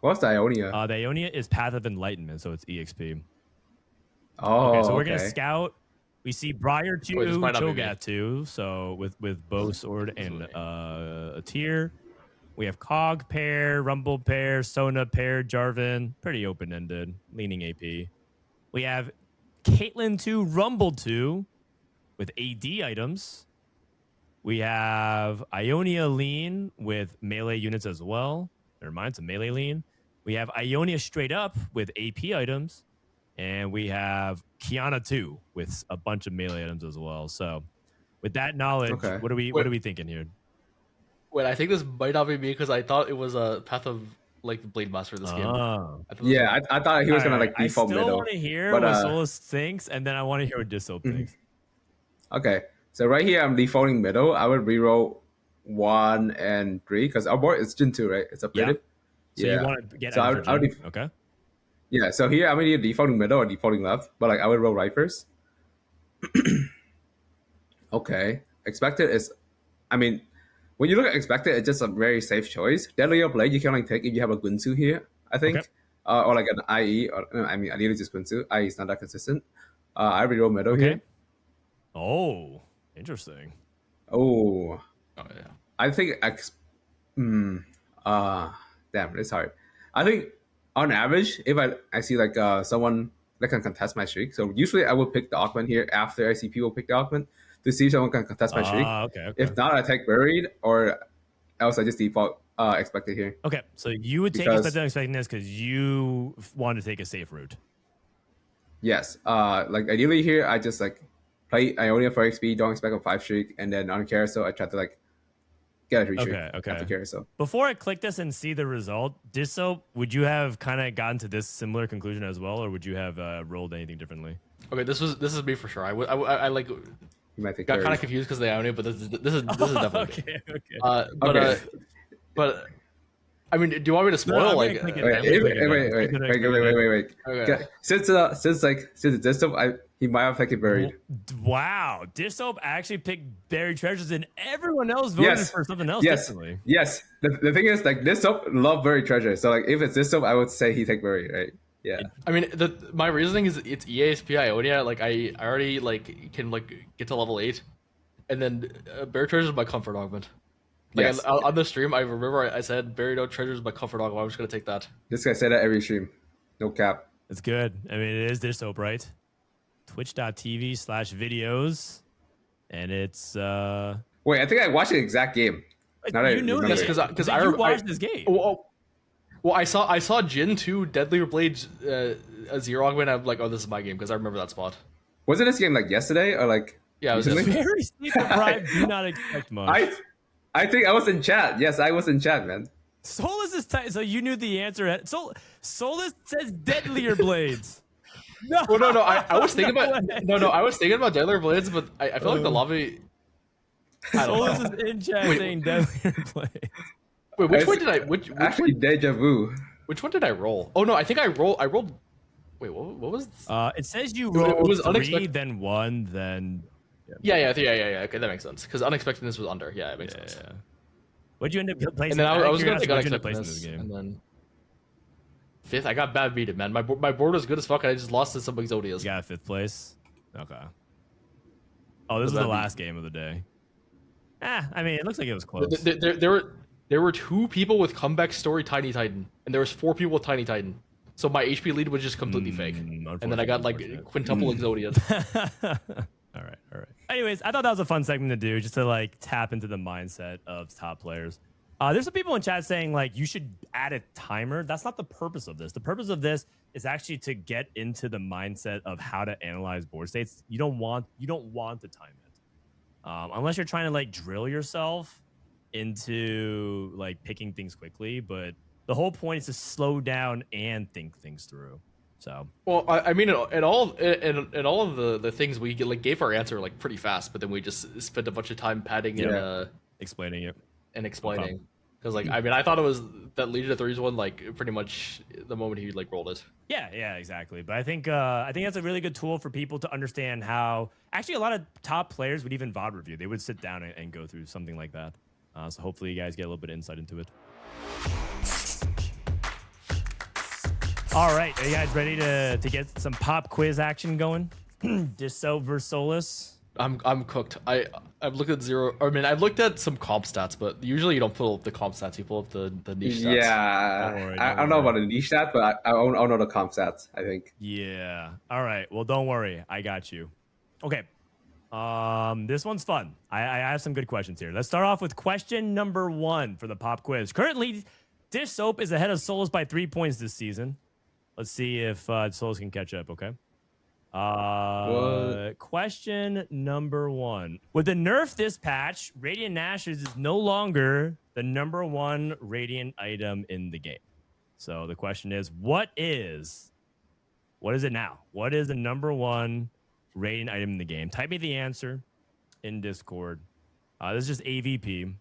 What's the Ionia?
The Ionia is Path of Enlightenment, so it's EXP.
Oh,
okay. So we're gonna scout. We see Briar 2, Cho'Gath 2, so with bow, sword, and a tier. We have Cog pair, Rumble pair, Sona pair, Jarvan. Pretty open-ended, leaning AP. We have Caitlyn 2, Rumble 2, with AD items. We have Ionia lean with melee units as well. Never mind, it's a melee lean. We have Ionia straight up with AP items. And we have Kiana 2 with a bunch of melee items as well. So with that knowledge, what are we thinking here?
Wait, I think this might not be me because I thought it was a Path of like the Blade Master this game.
I thought he was gonna like default middle. I still
want to hear what Souless thinks, and then I want to hear what Dishsoap thinks.
Okay, so right here I'm defaulting middle. I would reroll 1 and 3 because our board is Jin 2, right? It's upgraded.
So you want to get okay.
Yeah, so here I'm either defaulting middle or defaulting left, but like I would roll right first. Okay, Expected is, I mean, when you look at Expected, it's just a very safe choice. Deadly Blade you can only take if you have a Gunsu here, I think. or like an IE, or no, I mean, ideally just Quincy. IE is not that consistent. I really roll middle
Okay.
here.
Oh, interesting.
Oh,
Oh yeah.
I think damn, it's hard. I think on average, if I see like someone that can contest my streak, so usually I will pick the augment here after I see people pick the augment to see if someone can contest my streak.
Okay.
If not, I take buried, or else I just default expected here.
Okay, so you would take
Because-
expected unexpectedness because you want to take a safe route.
Yes. Like ideally here, I just like play Ionian for XP, don't expect a 5 streak, and then on carousel, I try to like get a 3 streak after carousel.
Before I click this and see the result, Dishsoap, would you have kind of gotten to this similar conclusion as well, or would you have rolled anything differently?
Okay, this is me for sure. I like
You might take
got
buried.
kind of confused because they own it, but this is definitely me.
Okay.
But I mean, do you want me to spoil?
I'm
like,
gonna click it.
Wait.
Okay.
Since it's Dishsoap, he might have taken buried.
Wow, Dishsoap actually picked buried treasures, and everyone else voted for something else.
Yes.
Differently.
Yes. The thing is, like, Dishsoap love buried treasure. So like, if it's Dishsoap, I would say he take buried, right? Yeah.
I mean, my reasoning is it's EASP Ionia. Like, I already like can like get to level 8, and then Bear Treasure is my comfort augment. Like
Yes.
on the stream, I remember I said buried out treasures is my comfort augment. I'm just gonna take that.
This guy said that every stream. No cap.
It's good. I mean, it is Dishsoap, right? Twitch.tv/videos, and it's
Wait, I think I watched the exact game. Now that I
you knew
remember.
this
because
you watched this game.
Well, I saw Jin 2 Deadlier Blades a zero augment. I'm like, oh, this is my game because I remember that spot.
Wasn't this game like yesterday or like?
Yeah, it was
recently?
Very steep deprived. Do not expect much.
I think I was in chat. Yes, I was in chat, man.
Soulless is tight, so you knew the answer. Soulless says deadlier blades. No,
Well, no. I was thinking about I was thinking about Deadlier Blades, but I feel like the lobby. I don't
Soulless
know.
is in chat saying deadlier blades.
Wait, which one did I?
Actually, deja vu.
Which one did I roll? Oh no, I think I rolled. Wait, what was?
It says you
It
rolled
was
3,
unexpected.
then 1, then
Yeah. Okay, that makes sense. Because unexpectedness was under. Yeah, it makes sense.
yeah. What'd you end up placing?
And then I was gonna take
what'd you end up placing
unexpectedness,
this game.
and then 5th. I got bad beaten, man. My board was good as fuck, and I just lost to some Exodias.
You got 5th place. Okay. Oh, this is the last game of the day. I mean, it looks like it was close.
There were 2 people with comeback story Tiny Titan, and there was 4 people with Tiny Titan. So my HP lead was just completely fake. And then I got like quintuple Exodias.
All right. Anyways, I thought that was a fun segment to do, just to like tap into the mindset of top players. There's some people in chat saying like you should add a timer. That's not the purpose of this. The purpose of this is actually to get into the mindset of how to analyze board states. You don't want to time it unless you're trying to like drill yourself into like picking things quickly. But the whole point is to slow down and think things through. So
well, I mean, in all of the things we gave our answer like pretty fast, but then we just spent a bunch of time padding and
explaining it
and explaining. Because like I mean, I thought it was that Legion of Threes one like pretty much the moment he like rolled it.
Yeah, exactly. But I think that's a really good tool for people to understand how actually a lot of top players would even VOD review. They would sit down and go through something like that. So hopefully you guys get a little bit of insight into it. All right, are you guys ready to get some pop quiz action going? Dishsoap versus Souless.
I'm cooked. I've looked at zero. I mean, I've looked at some comp stats, but usually you don't pull up the comp stats. You pull up the niche stats.
Yeah, I don't know about the niche stat, but I don't know the comp stats. I think.
Yeah. All right. Well, don't worry. I got you. Okay. This one's fun. I have some good questions here. Let's start off with question number 1 for the pop quiz. Currently, Dishsoap is ahead of Souless by 3 points this season. Let's see if Souless can catch up. Okay. Question number 1. With the nerf this patch, Radiant Ashes is no longer the number 1 Radiant item in the game. So the question is, what is it now? What is the number 1 Radiant item in the game? Type me the answer in Discord. This is just AVP.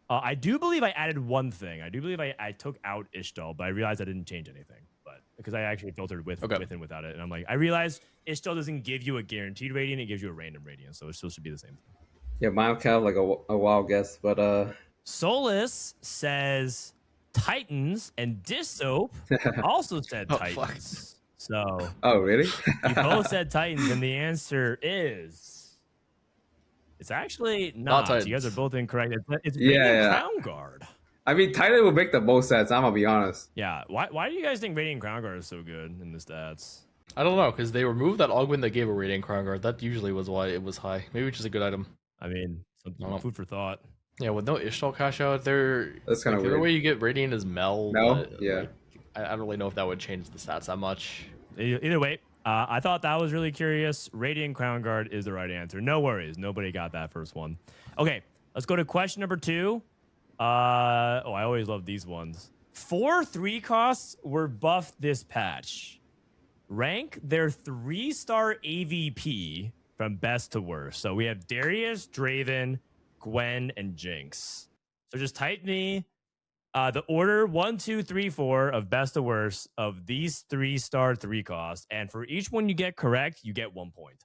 I do believe I added one thing. I do believe I took out Ishtal, but I realized I didn't change anything. But because I actually filtered with and without it, and I'm like, I realized Ishtal doesn't give you a guaranteed radiant; it gives you a random radiant, so it still should be the same thing.
Yeah, mine kind of like a wild guess, but
Souless says Titans, and Dishsoap also said
Oh,
Titans. So
Oh, really?
you both said Titans, and the answer is it's actually not.
Titans.
You guys are both incorrect. It's
Yeah,
Radiant
yeah.
Crown Guard.
I mean, Titan would make the most sense. I'm gonna be honest.
Yeah. Why do you guys think Radiant Crown Guard is so good in the stats?
I don't know, because they removed that augment that gave a Radiant Crown Guard. That usually was why it was high. Maybe it's just a good item.
I mean, food for thought.
Yeah, with no Ishtal cash out, there.
That's kind of
The other
weird.
way you get Radiant is Mel.
Mel?
but,
Yeah.
like, I don't really know if that would change the stats that much.
Either way, I thought that was really curious. Radiant Crown Guard is the right answer. No worries. Nobody got that first one. Okay, let's go to question number 2. I always love these ones. 4 3 costs were buffed this patch. Rank their 3-star AVP from best to worst. So we have Darius, Draven, Gwen, and Jinx. So just type me the order 1, 2, 3, 4 of best to worst of these 3-star 3 costs. And for each one you get correct, you get 1 point.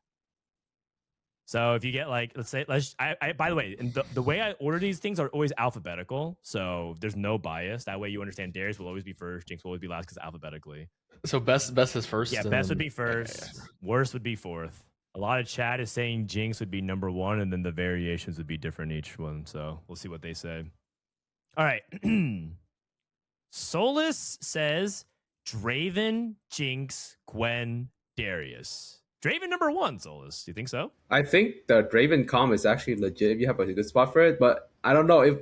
So if you get like, let's say, by the way, and the way I order these things are always alphabetical. So there's no bias. That way you understand Darius will always be first, Jinx will always be last because alphabetically.
So best is first.
Yeah,
and
best
then-
would be first.
Okay.
Worst would be fourth. A lot of chat is saying Jinx would be number 1, and then the variations would be different each one. So we'll see what they say. All right. Souless says Draven, Jinx, Gwen, Darius. Draven number 1, Souless. Do you think so?
I think the Draven comp is actually legit if you have a good spot for it, but I don't know if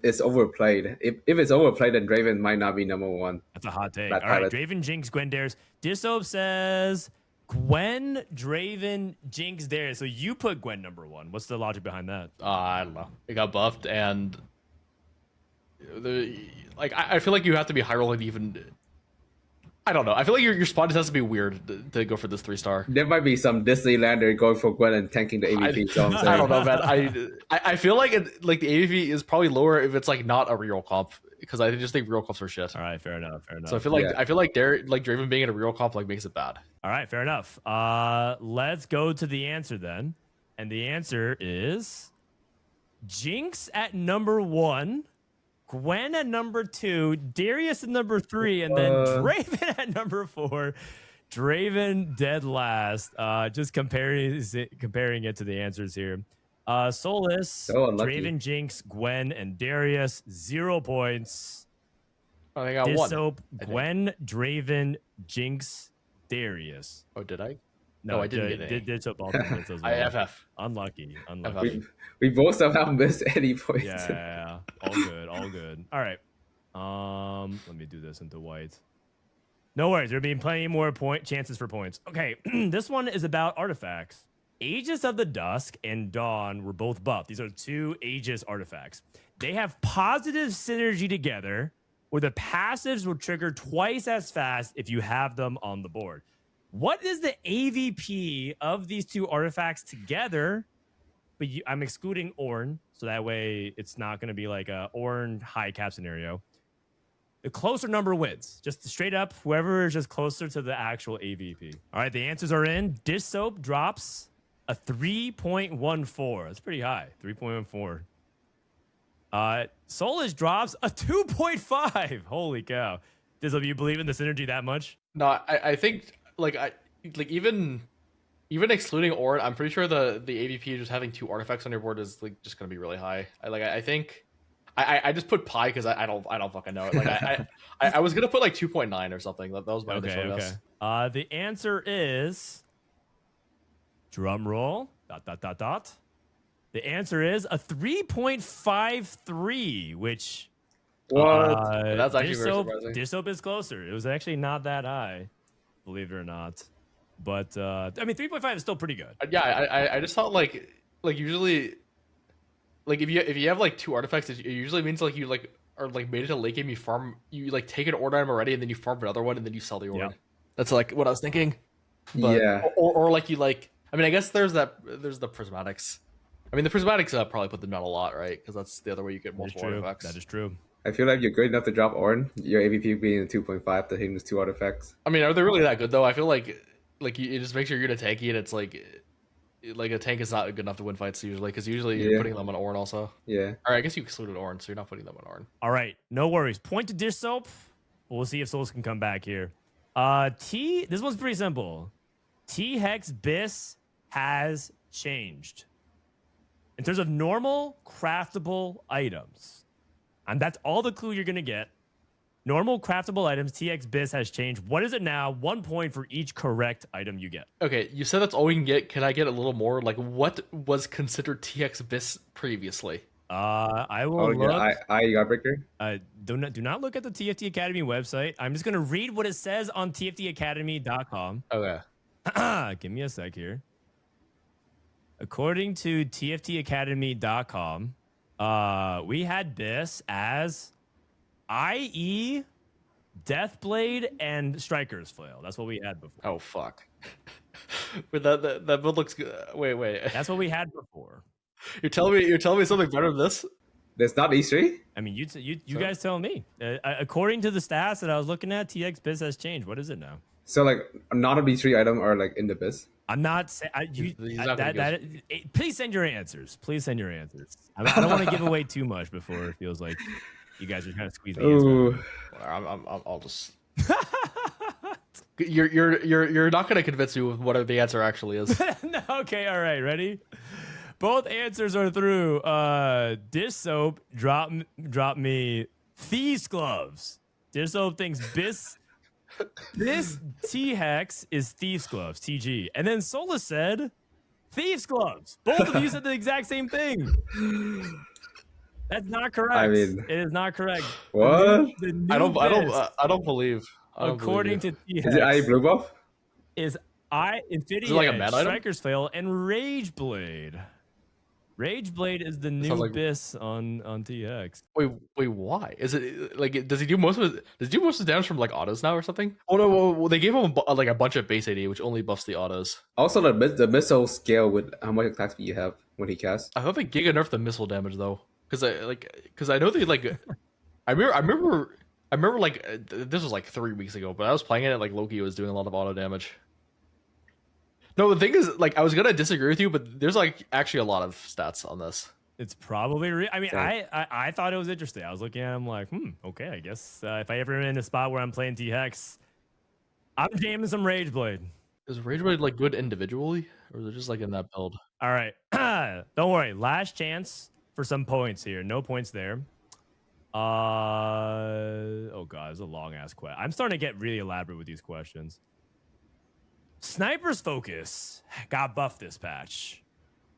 it's overplayed. If it's overplayed, then Draven might not be number 1.
That's a hot take.
That
All right,
pilot.
Draven, Jinx, Gwen, Darius. Dishsoap says Gwen, Draven, Jinx, Darius. So you put Gwen number 1. What's the logic behind that?
I don't know. It got buffed, and I feel like you have to be high rolling to even. I don't know. I feel like your spot just has to be weird to go for this 3-star.
There might be some Disneylander going for Gwen and tanking the AVP. So I'm saying.
I don't know, man. I feel like the AVP is probably lower if it's like not a real comp, because I just think real comps are shit.
All right, fair enough.
So I feel like Draven being in a real comp like makes it bad.
All right, fair enough. Let's go to the answer then. And the answer is Jinx at number 1, Gwen at number 2, Darius at number 3, and then Draven at number 4. Draven dead last. Just comparing it to the answers here. Souless,
So unlucky.
Draven, Jinx, Gwen, and Darius, 0 points.
I think I got 1.
Dishsoap, Gwen, Draven, Jinx, Darius.
Oh, did I?
No,
I didn't get any.
Dishsoap also missed as well.
I FF.
Unlucky.
We both somehow missed any points.
Yeah. All good. All right. Let me do this into white. No worries. There'll be plenty more chances for points. Okay. This one is about artifacts. Aegis of the Dusk and Dawn were both buffed. These are 2 Aegis artifacts. They have positive synergy together, where the passives will trigger twice as fast if you have them on the board. What is the AVP of these 2 artifacts together? But I'm excluding Ornn, so that way it's not going to be like a Ornn high cap scenario. The closer number wins. Just straight up, whoever is just closer to the actual AVP. All right, the answers are in. Dishsoap drops a 3.14. That's pretty high. 3.14. Souless drops a 2.5. Holy cow. Dishsoap, you believe in the synergy that much?
No, I think even excluding Ornn, I'm pretty sure the AVP just having 2 artifacts on your board is like just gonna be really high. I think I just put pi because I don't fucking know it. Like I was gonna put like 2.9 or something. That was my initial guess.
The answer is drum roll. ... The answer is a 3.53, which
What?
That's actually very surprising.
Dishsoap is closer. It was actually not that high, believe it or not. But I mean, 3.5 is still pretty good.
Yeah, I just thought like usually, like if you have like 2 artifacts, it usually means like you like are like made it to late game. You like take an Ornn item already, and then you farm another one, and then you sell the Ornn.
Yeah.
That's like what I was thinking. But,
Yeah.
Or like you like. I mean, I guess there's the prismatics. I mean, the prismatics probably put them down a lot, right? Because that's the other way you get multiple artifacts.
That is true.
I feel like you're good enough to drop Ornn. Your AVP being a 2.5 to him is 2 artifacts.
I mean, are they really that good though? I feel like you just make sure you're gonna tanky, and it's like like a tank is not good enough to win fights usually, because usually
Yeah.
you're putting them on Ornn also.
Yeah.
Or I guess you excluded Ornn, so you're not putting them on Ornn.
All right, no worries. Point to Dishsoap. We'll see if Souless can come back here. This one's pretty simple. T-Hex Bis has changed. In terms of normal craftable items, and that's all the clue you're going to get. Normal craftable items, TX Bis has changed. What is it now? 1 point for each correct item you get.
Okay, you said that's all we can get. Can I get a little more? Like, what was considered TX Bis previously?
I will
Oh,
look.
yeah. I Guardbreaker.
Do not look at the TFT Academy website. I'm just going to read what it says on TFTAcademy.com.
Okay.
Give me a sec here. According to TFTAcademy.com, we had Bis as IE, Deathblade, and Striker's Flail. That's what we had before.
Oh fuck. But that build looks good. Wait.
That's what we had before.
You're telling me something better than this?
There's not E3?
I mean, you guys tell me. According to the stats that I was looking at, TX Biz has changed. What is it now?
So like not a B3 item are like in the biz.
I'm not saying. Please send your answers. Please send your answers. I don't want to give away too much before it feels like you guys are trying to squeeze the answer.
Ooh.
I'll just. You're not gonna convince me with what the answer actually is.
No, okay, all right, ready? Both answers are through. Dishsoap drop me Thieves Gloves. Dishsoap thinks this T-Hex is Thieves Gloves, TG. And then Souless said Thieves Gloves. Both of you said the exact same thing. That's not correct.
I mean,
it is not correct.
What?
I don't believe.
According to T-Hex,
Is it IE blue buff?
is Infinity
like a
Edge,
mad item?
Striker's Flail, and Rageblade. Rageblade is the new
like-
Bis on TX.
Wait, why? Is it like does he do most of the damage from like autos now or something? Oh no, well, they gave him like a bunch of base AD, which only buffs the autos.
Also, the missile scale with how much attack speed you have when he casts.
I thought they giga nerfed the missile damage though, because I know they like. I remember like this was like 3 weeks ago, but I was playing it like Loki was doing a lot of auto damage. No, the thing is, like, I was gonna disagree with you, but there's like actually a lot of stats on this.
It's probably I mean,
Okay.
I thought it was interesting. I was looking at him like, okay, I guess if I ever am in a spot where I'm playing T-Hex, I'm jamming some Rageblade.
Is Rageblade like good individually, or is it just like in that build?
All right. Don't worry. Last chance for some points here. No points there. Oh god, it's a long ass question. I'm starting to get really elaborate with these questions. Sniper's Focus got buffed this patch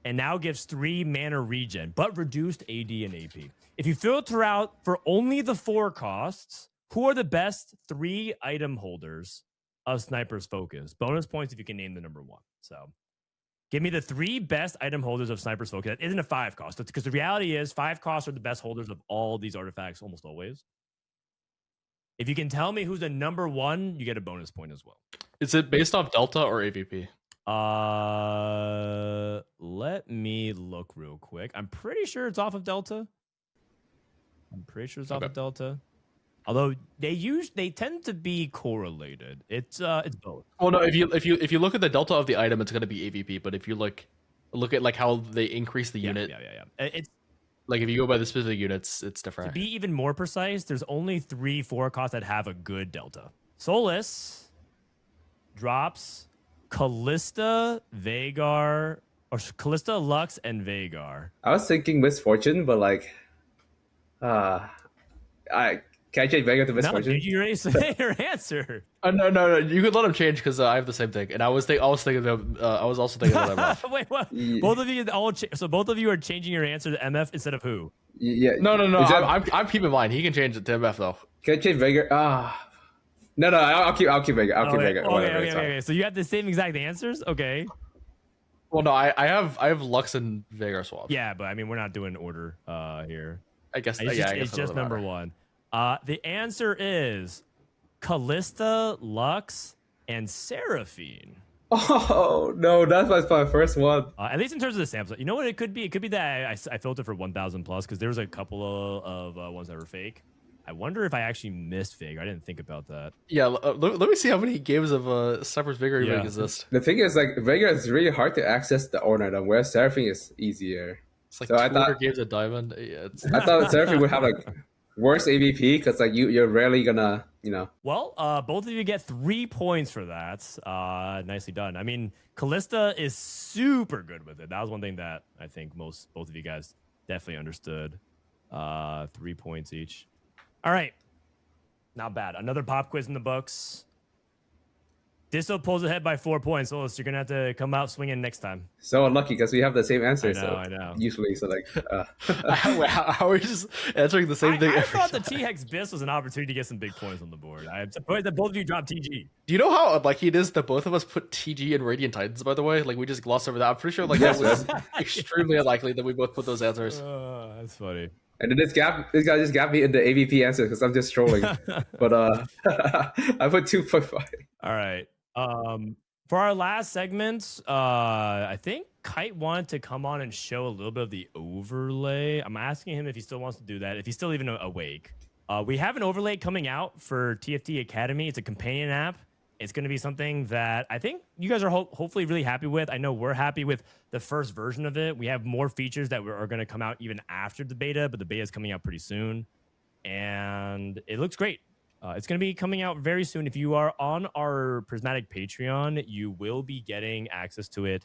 and now gives 3 mana regen, but reduced AD and AP. If you filter out for only the 4 costs, who are the best 3 item holders of Sniper's Focus? Bonus points if you can name the number 1. So give me the 3 best item holders of Sniper's Focus. That isn't a 5 cost, because the reality is 5 costs are the best holders of all these artifacts almost always. If you can tell me who's the number 1, you get a bonus point as well.
Is it based off Delta or AVP?
Let me look real quick. I'm pretty sure it's off of Delta. Off of Delta. Although they tend to be correlated. It's both.
Oh no, if you look at the Delta of the item, it's gonna be AVP. But if you look at like how they increase the unit,
Yeah. It's
like if you go by the specific units, it's different.
to be even more precise. There's only 3 4 costs that have a good Delta. Souless drops Callista, Veigar, or Callista, Lux, and Veigar.
I was thinking Misfortune, but like, can I change Vega to
No,
Misfortune?
dude, you already say your answer.
No, you could let him change because I have the same thing, and I was thinking of I was also thinking of MF.
Wait, what?
Yeah.
Both of you so both of you are changing your answer to MF instead of who?
Yeah.
No.
Is that-
I'm keeping mine. He can change it to MF though.
Can I change Vega? No, I'll keep Vega. I'll keep Vega. Whatever, it's fine.
Okay. So you have the same exact answers? Okay.
Well, no, I have Lux and Veigar swap.
Yeah, but I mean, we're not doing order here.
I guess.
It's
Yeah,
just,
I guess
it's
it
just
doesn't
number
matter.
1. The answer is Callista, Lux, and Seraphine.
Oh no, that was my first one.
At least in terms of the sample. You know what it could be? It could be that I filtered for 1,000 plus because there was a couple of ones that were fake. I wonder if I actually missed Vig. I didn't think about that.
Yeah, let me see how many games of Sniper's Vigor remake exist.
The thing is, like, Vega is really hard to access the owner, though, whereas Seraphine is easier.
It's like
So I
200
thought
games of Diamond. Yeah,
I thought Seraphine would have like worse AVP because like you're rarely gonna
Well, both of you get 3 points for that. Nicely done. I mean, Callista is super good with it. That was one thing that I think both of you guys definitely understood. 3 points each. All right. Not bad. Another pop quiz in the books. Dishsoap pulls ahead by 4 points. Souless, you're going to have to come out swinging next time.
So unlucky because we have the same answer.
I know.
Usually, so like,
how are we just answering the same thing?
I thought the T-Hex Biss was an opportunity to get some big points on the board. I'm surprised that both of you dropped TG.
Do you know how unlucky it is that both of us put TG and Radiant Titans, by the way? Like, we just glossed over that. I'm pretty sure like that was extremely unlikely that we both put those answers.
That's funny.
and then this guy just got me in the AVP answer because I'm just trolling. But I put 2.5.
All right. For our last segment, I think Kite wanted to come on and show a little bit of the overlay. I'm asking him if he still wants to do that, if he's still even awake. We have an overlay coming out for TFT Academy. It's a companion app. It's going to be something that I think you guys are hopefully really happy with. I know we're happy with the first version of it. We have more features that are going to come out even after the beta, but the beta is coming out pretty soon. And it looks great. It's going to be coming out very soon. If you are on our Prismatic Patreon, you will be getting access to it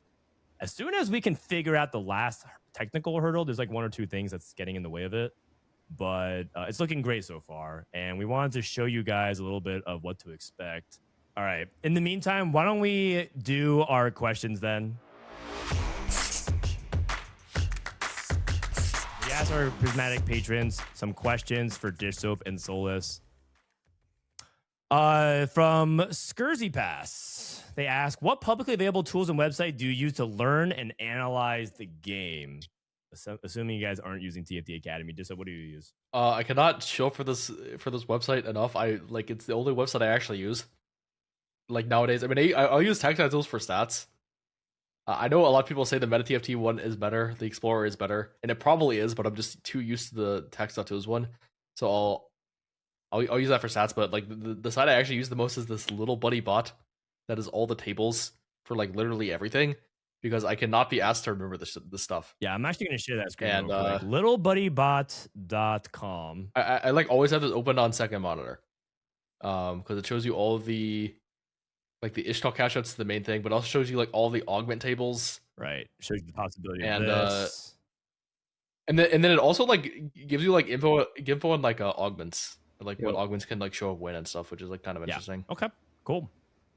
as soon as we can figure out the last technical hurdle. There's like 1 or 2 things that's getting in the way of it, but it's looking great so far. And we wanted to show you guys a little bit of what to expect. All right. In the meantime, why don't we do our questions then? We asked our Prismatic patrons some questions for Dishsoap and Souless. From Scurzy Pass, they ask, what publicly available tools and website do you use to learn and analyze the game? Assuming you guys aren't using TFT Academy, Dishsoap, what do you use?
I cannot show for this website enough. It's the only website I actually use. Like nowadays, I mean, I'll use tactile tools for stats. I know a lot of people say the Meta TFT one is better, the Explorer is better, and it probably is, but I'm just too used to the tactile tools one, so I'll use that for stats. But like the site I actually use the most is this little buddy bot that is all the tables for like literally everything, because I cannot be asked to remember this stuff.
Yeah, I'm actually going to share that screen.
And
littlebuddybot.com.
I like always have this open on second monitor, because it shows you all of the like the Ishtal cache outs, the main thing, but also shows you like all the augment tables.
Right, shows you the possibility
and
of this.
And then it also like gives you like info on like augments, like what augments can like show up when and stuff, which is like kind of interesting.
Okay, cool.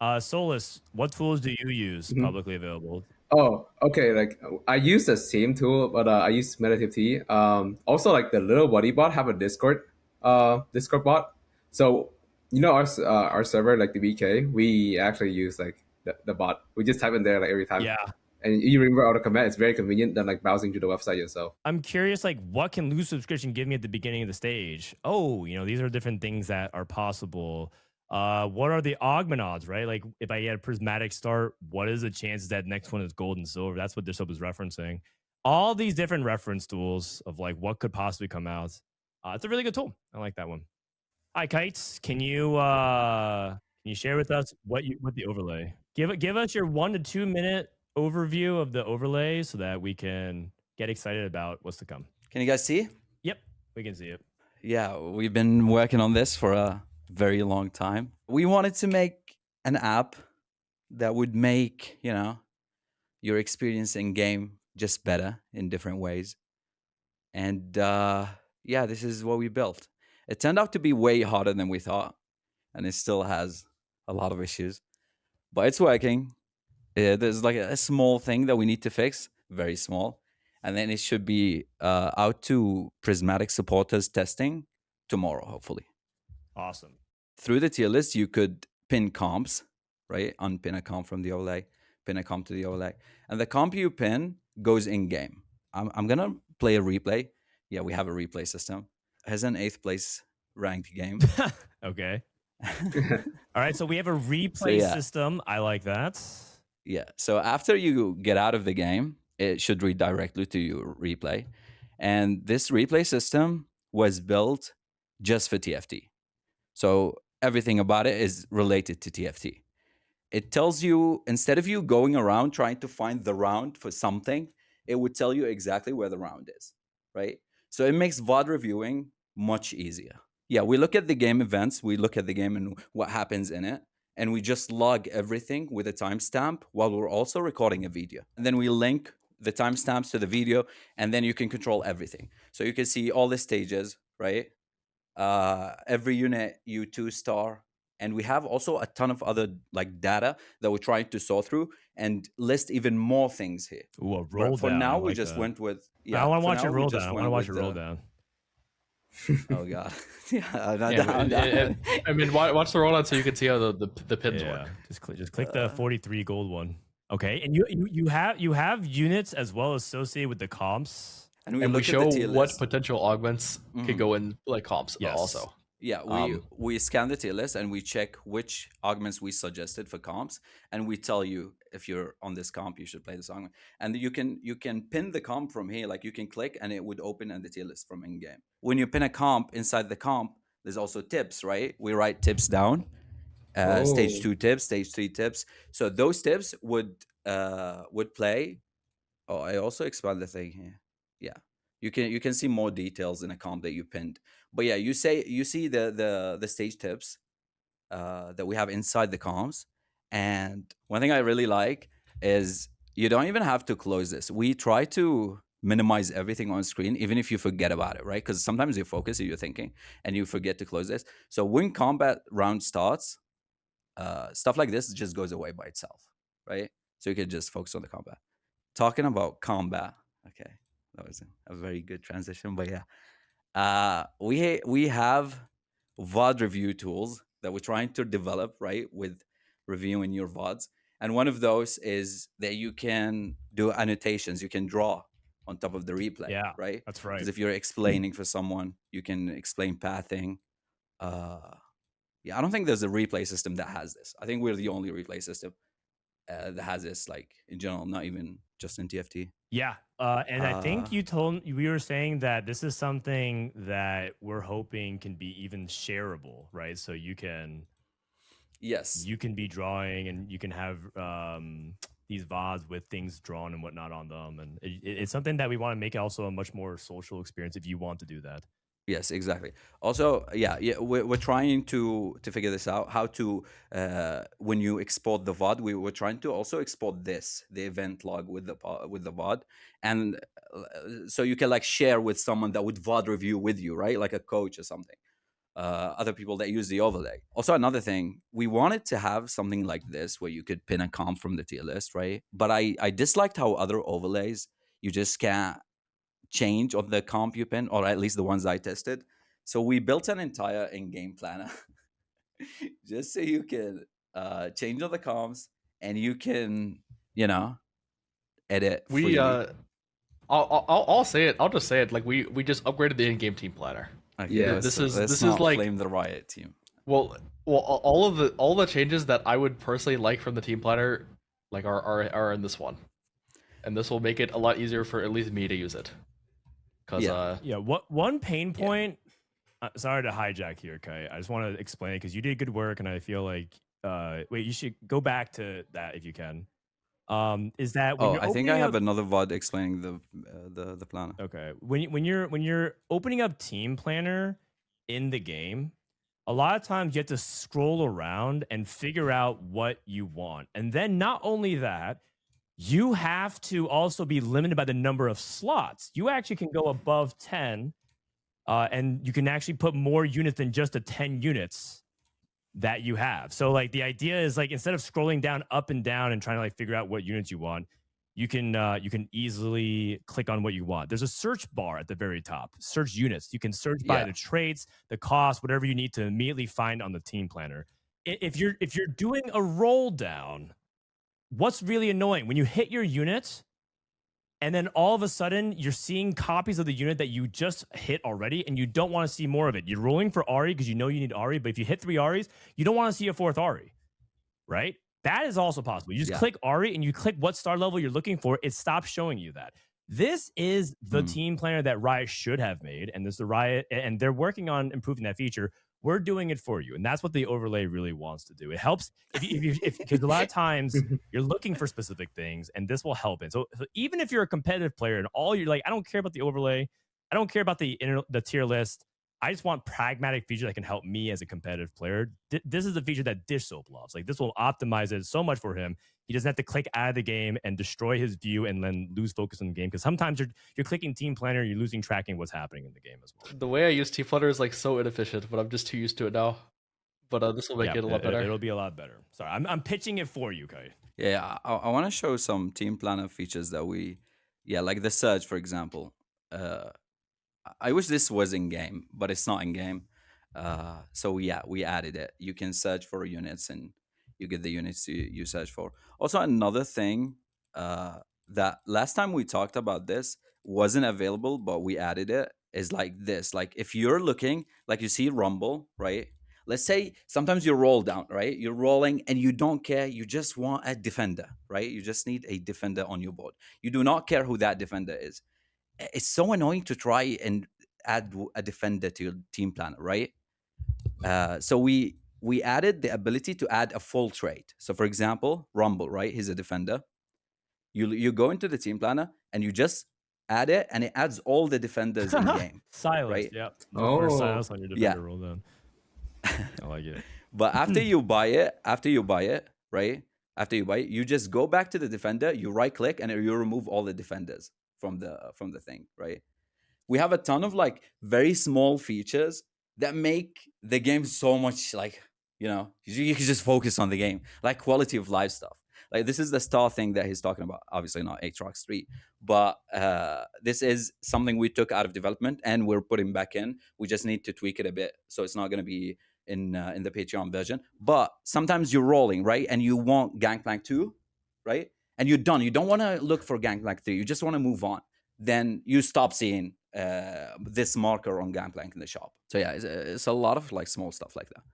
Souless, what tools do you use publicly available?
Oh, okay. Like I use the same tool, but I use Meta TFT. Also, like the little buddy bot have a Discord bot. So you know our server, like the BK, we actually use like the bot. We just type in there like every time.
Yeah.
And you remember all the command. It's very convenient than like browsing to the website yourself.
I'm curious, like, what can lose subscription give me at the beginning of the stage? Oh, these are different things that are possible. What are the augment odds, right? Like, if I get a prismatic start, what is the chances that next one is gold and silver? That's what Dishsoap is referencing. All these different reference tools of like what could possibly come out. It's a really good tool. I like that one. Hi, Kites. Can you share with us what the overlay? Give us your 1 to 2 minute overview of the overlay so that we can get excited about what's to come.
Can you guys see?
Yep, we can see it.
Yeah, we've been working on this for a very long time. We wanted to make an app that would make, your experience in game just better in different ways. And this is what we built. It turned out to be way harder than we thought, and it still has a lot of issues, but it's working. There's like a small thing that we need to fix, very small, and then it should be out to Prismatic supporters testing tomorrow, hopefully.
Awesome.
Through the tier list, you could pin comps, right? Unpin a comp from the overlay, pin a comp to the overlay, and the comp you pin goes in game. I'm gonna play a replay. Yeah, we have a replay system. It has an 8th place ranked game.
Okay. All right, so we have a replay system. I like that.
Yeah. So after you get out of the game, it should redirect you to your replay. And this replay system was built just for TFT. So everything about it is related to TFT. It tells you, instead of you going around trying to find the round for something, it would tell you exactly where the round is, right? So it makes VOD reviewing much easier. Yeah, we look at the game events, we look at the game and what happens in it, and we just log everything with a timestamp while we're also recording a video. And then we link the timestamps to the video, and then you can control everything. So you can see all the stages, right? Every unit you 2-star, and we have also a ton of other like data that we're trying to sort through and list even more things here.
Ooh, a roll
But for
down.
now,
I
we
like
just
that.
went with
I want to
for
watch
now,
it
we
roll
just
down. I
went
want to watch
with
it roll
the-
down.
Oh god, yeah.
I mean, watch the rollout so you can see how the pins
Yeah,
work.
just click the 43 gold one. Okay, and you have units as well associated with the comps.
And we
And we
look at
show
the tier
what
list.
potential augments could go in like comps
Yes.
also.
Yeah, we scan the tier list and we check which augments we suggested for comps, and we tell you if you're on this comp, you should play this augment. And you can pin the comp from here, like you can click and it would open in the tier list from in game. When you pin a comp inside the comp, there's also tips, right? We write tips down, stage 2 tips, stage 3 tips. So those tips would play. Oh, I also expand the thing here. Yeah, you can see more details in a comp that you pinned. But yeah, you see the stage tips that we have inside the comps. And one thing I really like is you don't even have to close this. We try to minimize everything on screen, even if you forget about it, right? Because sometimes you focus and you're thinking and you forget to close this. So when combat round starts, stuff like this just goes away by itself, right? So you can just focus on the combat. Talking about combat, okay, that was a very good transition. But yeah, we have VOD review tools that we're trying to develop, right, with reviewing your VODs. And one of those is that you can do annotations, you can draw on top of the replay,
Yeah,
right?
that's right.
Because if you're explaining for someone, you can explain pathing. Yeah, I don't think there's a replay system that has this. I think we're the only replay system that has this, like in general, not even just in TFT.
Yeah, and I think we were saying that this is something that we're hoping can be even shareable, right? So you can be drawing and you can have these VODs with things drawn and whatnot on them, and it's something that we want to make also a much more social experience if you want to do that.
Yes, exactly. Also, yeah, we're trying to figure this out. How to when you export the VOD, we were trying to also export the event log with the VOD, and so you can like share with someone that would VOD review with you, right? Like a coach or something. Other people that use the overlay. Also, another thing, we wanted to have something like this where you could pin a comp from the tier list, right? But I disliked how other overlays you just can't change on the comp you pin, or at least the ones I tested. So we built an entire in-game planner just so you can change all the comps and you can, edit.
We I'll say it. I'll just say it. Like we just upgraded the in-game team planner.
Okay,
Yeah,
let's
is
not
like
flame the Riot team.
Well, all the changes that I would personally like from the team planner, like are in this one, and this will make it a lot easier for at least me to use it. Cause
one pain point. Sorry to hijack here, Kite. I just want to explain it because you did good work, and I feel like you should go back to that if you can. Is that when
I think I have another VOD explaining the planner.
Okay, when you're opening up Team Planner in the game, a lot of times you have to scroll around and figure out what you want, and then not only that, you have to also be limited by the number of slots. You actually can go above 10, and you can actually put more units than just the 10 units that you have. So like the idea is like instead of scrolling down up and down and trying to like figure out what units you want, you can easily click on what you want. There's a search bar at the very top. Search units. You can search by the traits, the cost, whatever you need to immediately find on the team planner. If you're doing a roll down, what's really annoying when you hit your unit and then all of a sudden you're seeing copies of the unit that you just hit already and you don't want to see more of it. You're rolling for Ari because you know you need Ari, but if you hit 3 Aris, you don't want to see a 4th Ari, right? That is also possible. You just click Ari and you click what star level you're looking for. It stops showing you that. This is the team planner that Riot should have made, and this is the Riot, and they're working on improving that feature. We're doing it for you, and that's what the overlay really wants to do. It helps if because a lot of times you're looking for specific things, and this will help it. So even if you're a competitive player and all you're like, I don't care about the overlay, I don't care about the tier list. I just want pragmatic feature that can help me as a competitive player. This is the feature that Dishsoap loves. Like, this will optimize it so much for him. He doesn't have to click out of the game and destroy his view and then lose focus on the game. Because sometimes you're clicking Team Planner, you're losing tracking what's happening in the game as well.
The way I use Team Planner is like so inefficient, but I'm just too used to it now. But this will make it a lot better.
It'll be a lot better. Sorry, I'm pitching it for you, Kite.
Yeah, I want to show some Team Planner features that like the search, for example. I wish this was in game, but it's not in game. So yeah, we added it. You can search for units and you get the units you search for. Also, another thing that last time we talked about this wasn't available, but we added it, is like this. Like, if you're looking, like you see Rumble, right? Let's say sometimes you roll down, right? You're rolling and you don't care. You just want a defender, right? You just need a defender on your board. You do not care who that defender is. It's so annoying to try and add a defender to your team planner, right? So we added the ability to add a full trait. So for example, Rumble, right? He's a defender. You go into the team planner and you just add it, and it adds all the defenders in game.
Silence,
right?
Yep.
Oh.
Silence on your defender roll down. I like it.
But after you buy it, right? After you buy it, you just go back to the defender, you right click, and you remove all the defenders from the thing, right? We have a ton of like very small features that make the game so much like, you can just focus on the game, like quality of life stuff. Like, this is the star thing that he's talking about. Obviously not Aatrox 3, but this is something we took out of development and we're putting back in. We just need to tweak it a bit, so it's not going to be in the Patreon version. But sometimes you're rolling, right? And you want Gangplank 2, right? And you're done. You don't want to look for Gangplank 3. You just want to move on. Then you stop seeing this marker on Gangplank in the shop. So yeah, it's a lot of like small stuff like that.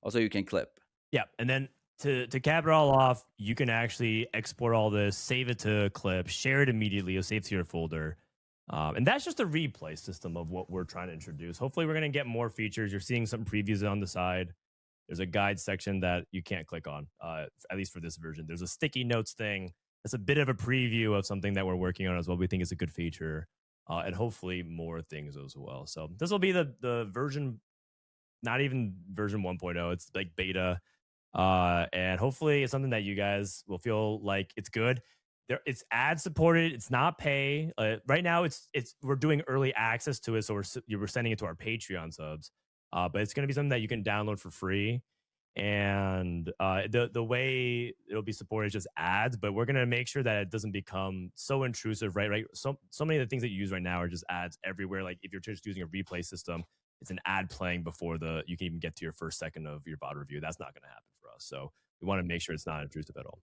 Also, you can clip.
Yeah, and then to cap it all off, you can actually export all this, save it to a clip, share it immediately. You'll save to your folder. And that's just a replay system of what we're trying to introduce. Hopefully, we're going to get more features. You're seeing some previews on the side. There's a guide section that you can't click on, at least for this version. There's a sticky notes thing. That's a bit of a preview of something that we're working on as well. We think it's a good feature, and hopefully more things as well. So this will be the version, not even version 1.0. It's like beta, and hopefully it's something that you guys will feel like it's good. It's ad supported. It's not pay. Right now, we're doing early access to it, so we're sending it to our Patreon subs. But it's going to be something that you can download for free. And the way it'll be supported is just ads, but we're going to make sure that it doesn't become so intrusive, right? So many of the things that you use right now are just ads everywhere. Like, if you're just using a replay system, it's an ad playing before you can even get to your first second of your bot review. That's not going to happen for us. So we want to make sure it's not intrusive at all.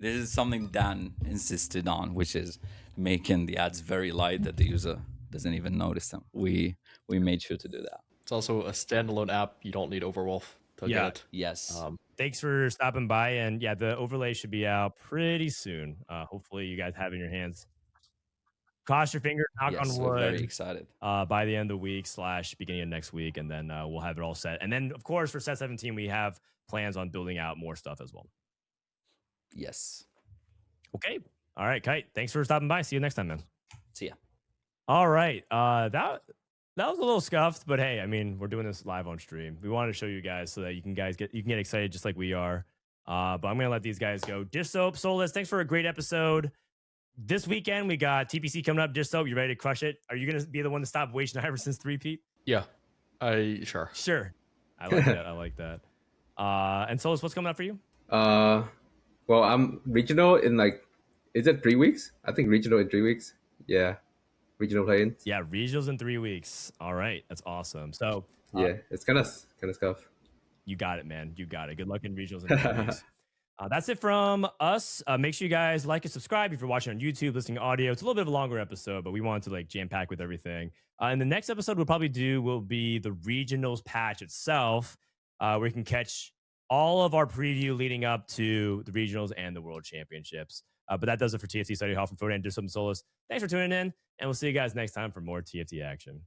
This is something Dan insisted on, which is making the ads very light that the user doesn't even notice them. We made sure to do that.
It's also a standalone app. You don't need Overwolf to get it.
Yes.
Thanks for stopping by. And yeah, the overlay should be out pretty soon. Hopefully you guys have it in your hands. Cross your fingers, knock on wood.
We're very excited.
By the end of the week / beginning of next week. And then we'll have it all set. And then, of course, for set 17, we have plans on building out more stuff as well.
Yes.
Okay. All right, Kite. Thanks for stopping by. See you next time, man.
See ya.
All right. That was a little scuffed, but hey, I mean, we're doing this live on stream. We wanted to show you guys so that you can get excited just like we are. But I'm gonna let these guys go. Dishsoap, Souless, thanks for a great episode. This weekend we got TPC coming up. Dishsoap, you ready to crush it? Are you gonna be the one to stop Wage Iverson's 3-peat?
Yeah. Sure.
I like that. I like that. And Souless, what's coming up for you?
Well, I'm regional in is it 3 weeks? I think regional in 3 weeks. Yeah. Regional play-ins.
Yeah, regionals in 3 weeks. All right, that's awesome. So
yeah, it's kind of scuff.
You got it, man. You got it. Good luck in regionals in 3 weeks. That's it from us. Make sure you guys like and subscribe if you're watching on YouTube, listening to audio. It's a little bit of a longer episode, but we wanted to jam pack with everything. And the next episode will be the regionals patch itself, where you can catch all of our preview leading up to the regionals and the world championships. But that does it for TFT Study Hall from Frodan, Dishsoap, and Souless. Thanks for tuning in, and we'll see you guys next time for more TFT action.